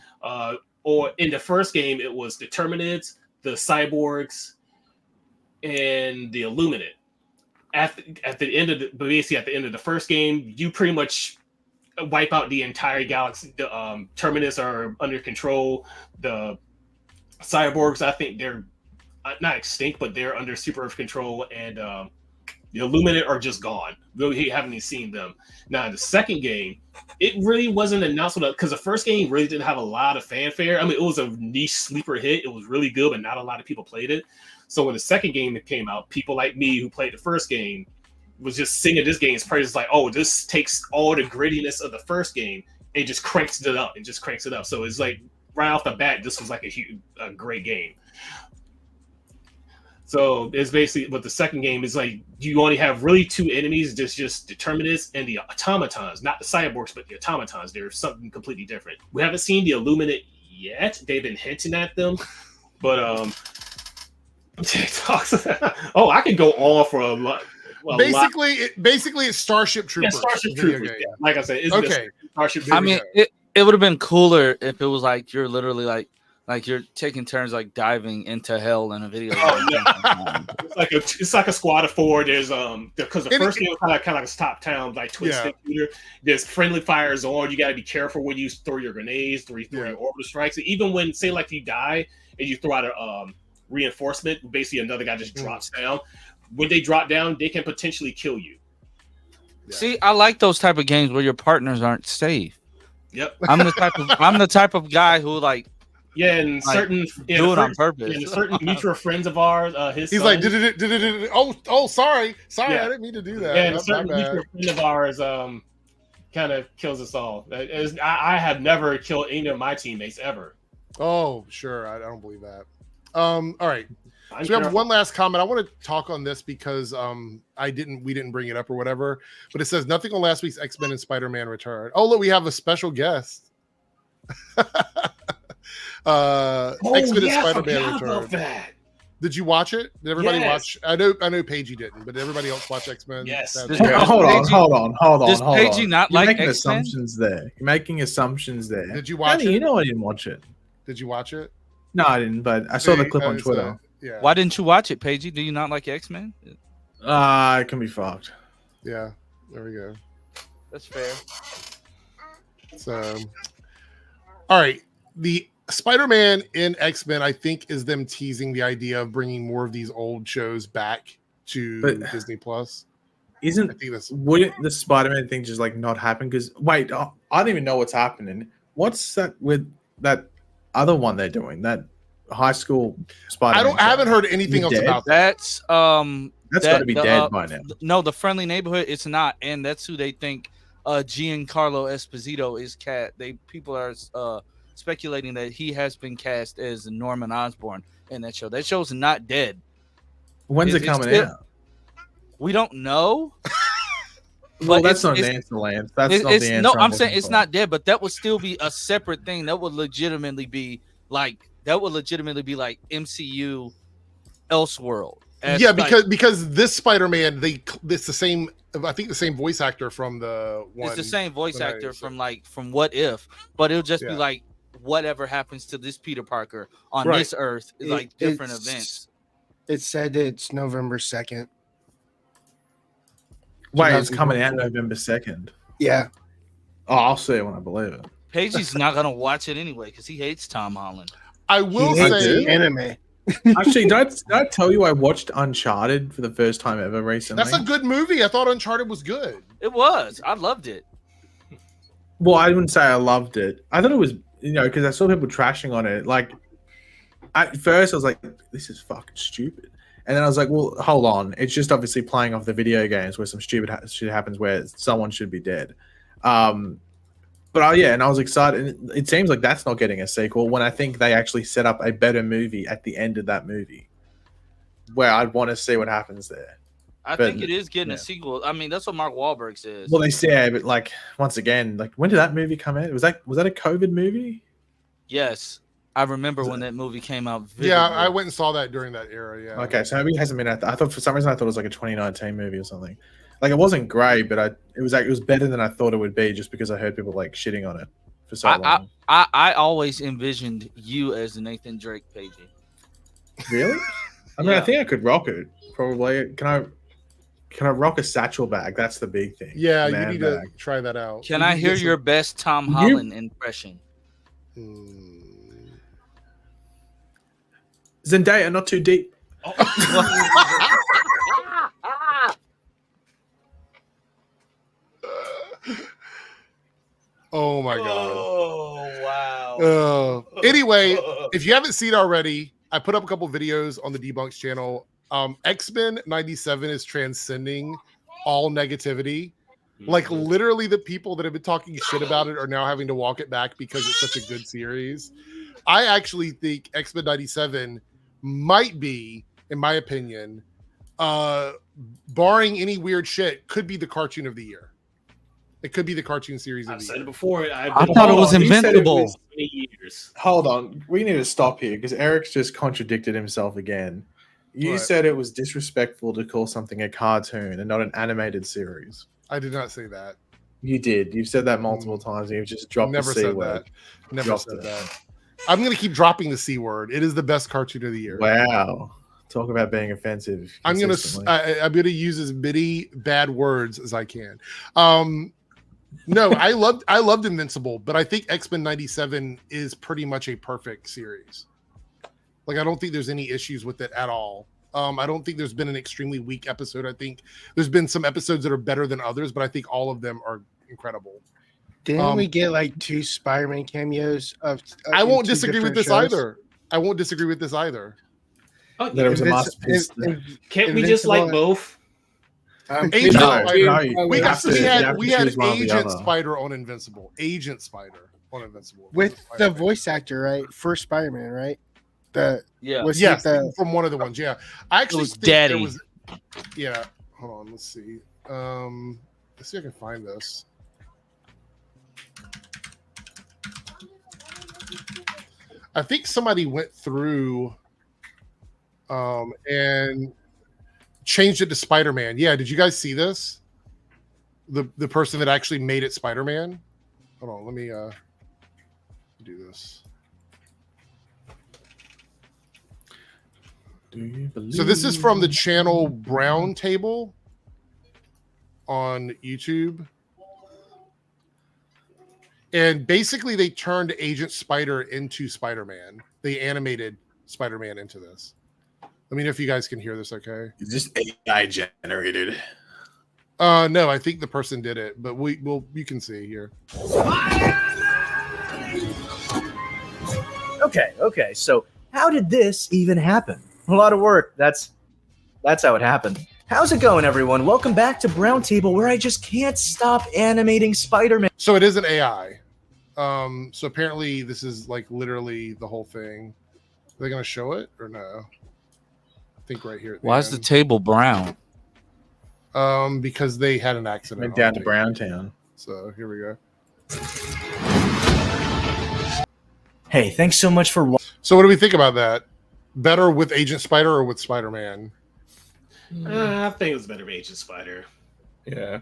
Or in the first game, it was the Terminids, the Cyborgs, and the Illuminate. At the end of the first game, you pretty much wipe out the entire galaxy. The Terminids are under control. The Cyborgs, I think they're not extinct, but they're under Super Earth control, and the Illuminate are just gone. We haven't even seen them. Now, in the second game, it really wasn't announced because the first game really didn't have a lot of fanfare. I mean, it was a niche sleeper hit. It was really good, but not a lot of people played it. So when the second game came out, people like me who played the first game was just singing this game's praises, like, oh, this takes all the grittiness of the first game and just cranks it up. So it's like right off the bat, this was like a great game. So it's basically, but the second game is like you only have really two enemies, just the Terminids and the automatons, not the cyborgs, but the automatons. They're something completely different. We haven't seen the Illuminate yet. They've been hinting at them, but oh, I could go on for a lot. Basically, it's Starship Troopers. Yeah, Starship Troopers. Yeah. Like I said, it's okay. Starship Troopers. I mean, it would have been cooler if it was like you're literally like you're taking turns like diving into hell in a video game. It's like a squad of four. There's because the first game was kind of like a top down like twin stick shooter. There's friendly fire zone. You got to be careful when you throw your grenades, your orbital strikes. Even when say like you die and you throw out a reinforcement, basically another guy just drops down. When they drop down, they can potentially kill you. Yeah. See, I like those type of games where your partners aren't safe. Yep. I'm the type of guy who like. Yeah, and like, certain do it on purpose. And certain mutual friends of ours, he's son, like, oh, sorry, I didn't mean to do that. Yeah, and certain mutual friend of ours, kind of kills us all. I have never killed any of my teammates ever. Oh, sure, I don't believe that. All right, so we have one last comment. I want to talk on this because we didn't bring it up or whatever, but it says nothing on last week's X-Men and Spider-Man return. Oh, look, we have a special guest. X-Men and Spider-Man return. Did you watch it? Did everybody watch? I know Paigey didn't, but did everybody else watch X-Men? Yes. Hold on. Does Paigey not You're like making X-Men? assumptions there. You're making assumptions there. Did you watch it? You know I didn't watch it. Did you watch it? No, I didn't, but I saw the clip on Twitter. Yeah. Why didn't you watch it, Paigey? Do you not like X-Men? It can be fucked. Yeah, there we go. That's fair. So, all right. The Spider-Man in X-Men, I think, is them teasing the idea of bringing more of these old shows back to Disney Plus. I think Wouldn't the Spider-Man thing just like not happen? Because wait, I don't even know what's happening. What's that with that other one they're doing? That high school Spider-Man. I haven't heard anything else about that. That's got to be dead by now. No, the Friendly Neighborhood, it's not, and that's who they think Giancarlo Esposito is. People are speculating that he has been cast as Norman Osborn in that show. That show's not dead. When's it coming out? We don't know. Well, that's not an answer, Lance. That's not the answer. No, I'm saying it's not dead, but that would still be a separate thing. That would legitimately be like MCU Elseworld. Yeah, because this Spider-Man, it's the same. I think the same voice actor from the one. It's the same voice actor from What If, but it'll just be like whatever happens to this Peter Parker on this Earth is like different events. It said it's November 2nd. Wait, it's coming out November 2nd. Yeah. Oh, I'll see it when I believe it. Paige's not gonna watch it anyway because he hates Tom Holland. I will say anime. Actually, did I tell you I watched Uncharted for the first time ever recently? That's a good movie. I thought Uncharted was good. It was. I loved it. Well, I wouldn't say I loved it. I thought it was, because I saw people trashing on it. Like, at first I was like, this is fucking stupid. And then I was like, well, hold on. It's just obviously playing off the video games where some stupid shit happens where someone should be dead. But yeah, and I was excited. And it seems like that's not getting a sequel when I think they actually set up a better movie at the end of that movie where I'd want to see what happens there. I think it is getting a sequel. I mean, that's what Mark Wahlberg says. Well, they say, but like, once again, like, when did that movie come out? Was that a COVID movie? Yes. I remember when that movie came out. Vividly. Yeah, I went and saw that during that era. Yeah. Okay, so maybe it hasn't been. I thought for some reason it was like a 2019 movie or something. Like, it wasn't great, but it was better than I thought it would be, just because I heard people like shitting on it for so long. I always envisioned you as Nathan Drake, Pagey. Really? I mean, I think I could rock it. Probably. Can I rock a satchel bag? That's the big thing. Yeah, you need to try that out. Can I hear your best Tom Holland impression? Zendaya, not too deep. Oh my god. Oh wow. Anyway, if you haven't seen already, I put up a couple videos on the Debunks channel. X-Men 97 is transcending all negativity. Like, literally the people that have been talking shit about it are now having to walk it back because it's such a good series. I actually think X-Men 97 might be, in my opinion, barring any weird shit, could be the cartoon of the year. It could be the cartoon series of the year. I've said it before. I thought it was Invincible. Hold on. We need to stop here because Eric's just contradicted himself again. You said it was disrespectful to call something a cartoon and not an animated series. I did not say that. You did. You've said that multiple times. You've just dropped the C word. Never said that. I'm going to keep dropping the C word. It is the best cartoon of the year. Wow. Talk about being offensive. I'm going to use as many bad words as I can. No, I loved Invincible, but I think X-Men 97 is pretty much a perfect series. Like, I don't think there's any issues with it at all. I don't think there's been an extremely weak episode. I think there's been some episodes that are better than others, but I think all of them are incredible. Didn't we get like 2 Spider-Man cameos I won't disagree with this either. I won't disagree with this either. Oh, there was a masterpiece. Can't we just like both? Agent Spider. We had Agent Spider on Invincible. Agent Spider on Invincible. With the voice actor, right? For Spider-Man, right? From one of the ones. Yeah. I actually think Daddy. there was. Yeah. Hold on. Let's see. Let's see if I can find this. I think somebody went through and changed it to Spider-Man. Yeah, did you guys see this? The person that actually made it Spider-Man? Hold on, let me do this. So this is from the channel Brown Table on YouTube. And basically, they turned Agent Spider into Spider-Man. They animated Spider-Man into this. Let me know if you guys can hear this. Okay. Is this AI generated? No, I think the person did it, but you can see here. Okay. So how did this even happen? A lot of work. That's how it happened. How's it going, everyone? Welcome back to Brown Table, where I just can't stop animating Spider-Man. So it is an AI. So apparently this is like literally the whole thing. Are they gonna show it or no? I think right here. Why is the table brown? Because they had an accident. Went down to Browntown. So here we go. Hey, thanks so much for watching. So what do we think about that? Better with Agent Spider or with Spider-Man? I think it was better with Agent Spider. Yeah.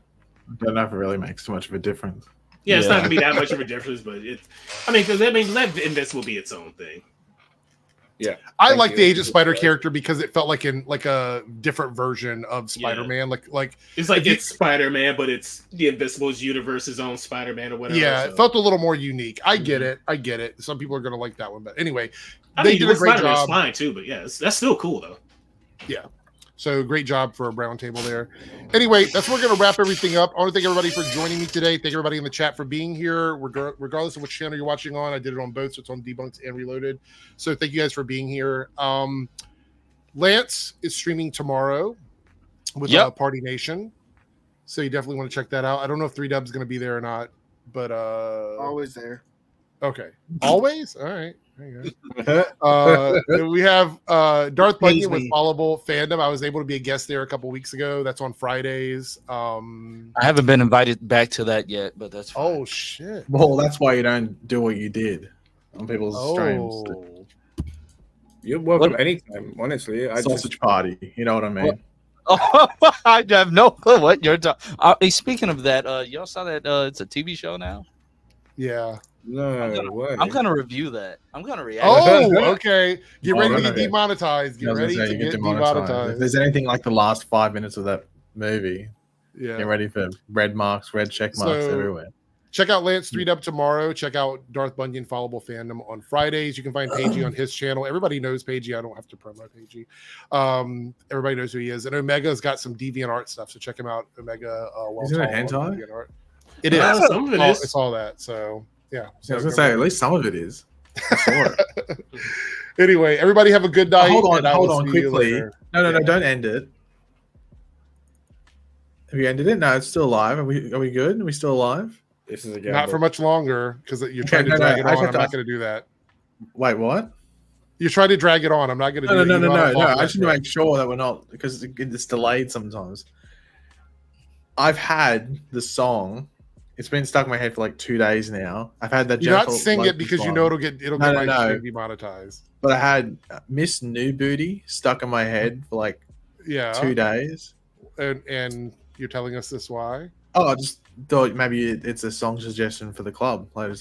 I don't know if it really makes too much of a difference. Yeah, it's not gonna be that much of a difference, but because let Invincible be its own thing. Yeah, I like the Agent Spider character because it felt like a different version of Spider-Man. Yeah. Like it's Spider-Man, but it's the Invincible's universe's own Spider-Man or whatever. Yeah, so. it felt a little more unique. I get it. Some people are gonna like that one, but anyway, I they mean, did a great Spider-Man's job. fine too, but yeah, that's still cool though. Yeah. So great job for a Brown Table there. Anyway, that's where we're going to wrap everything up. I want to thank everybody for joining me today. Thank everybody in the chat for being here, regardless of which channel you're watching on. I did it on both, so it's on Debunked and Reloaded. So thank you guys for being here. Lance is streaming tomorrow with Party Nation. So you definitely want to check that out. I don't know if 3Dub's is going to be there or not, but Always there. Okay. Always? All right. There you go. We have Darth Bunyan with Followable Fandom. I was able to be a guest there a couple weeks ago. That's on Fridays. I haven't been invited back to that yet, but that's fine. Oh shit. Well, that's why you don't do what you did on people's streams. You're welcome anytime, honestly. Sausage party. You know what I mean? Oh, I have no clue what you're talking. Speaking of that, y'all saw that it's a TV show now? Yeah. No, I'm gonna review that. I'm gonna react. Oh, okay. Get ready to get demonetized. Get ready to get demonetized. If there's anything like the last 5 minutes of that movie, get ready for red marks, red check marks everywhere. Check out Lance 3Dub tomorrow. Check out Darth Bunyan Followable Fandom on Fridays. You can find Pagey on his channel. Everybody knows Pagey. I don't have to promote Pagey. Everybody knows who he is. And Omega's got some deviant art stuff, so check him out. Omega. Isn't it hentai? It is. Some of it is. It's all that. So yeah. I was gonna say at least some of it is. Anyway, everybody have a good night. Hold on, quickly. No, don't end it. Have you ended it? No, it's still alive. Are we good? Are we still alive? This is not for much longer because you're trying to drag it on. I'm not going to do that. Wait, what? You're trying to drag it on. I'm not going to do that. No. I just need to make sure that we're not, because it's delayed sometimes. I've had the song. It's been stuck in my head for like 2 days now. I've had that. You're not sing it because you know it'll get demonetized. But I had Miss New Booty stuck in my head for like 2 days. And you're telling us this why? Oh, I just thought maybe it's a song suggestion for the club. Like,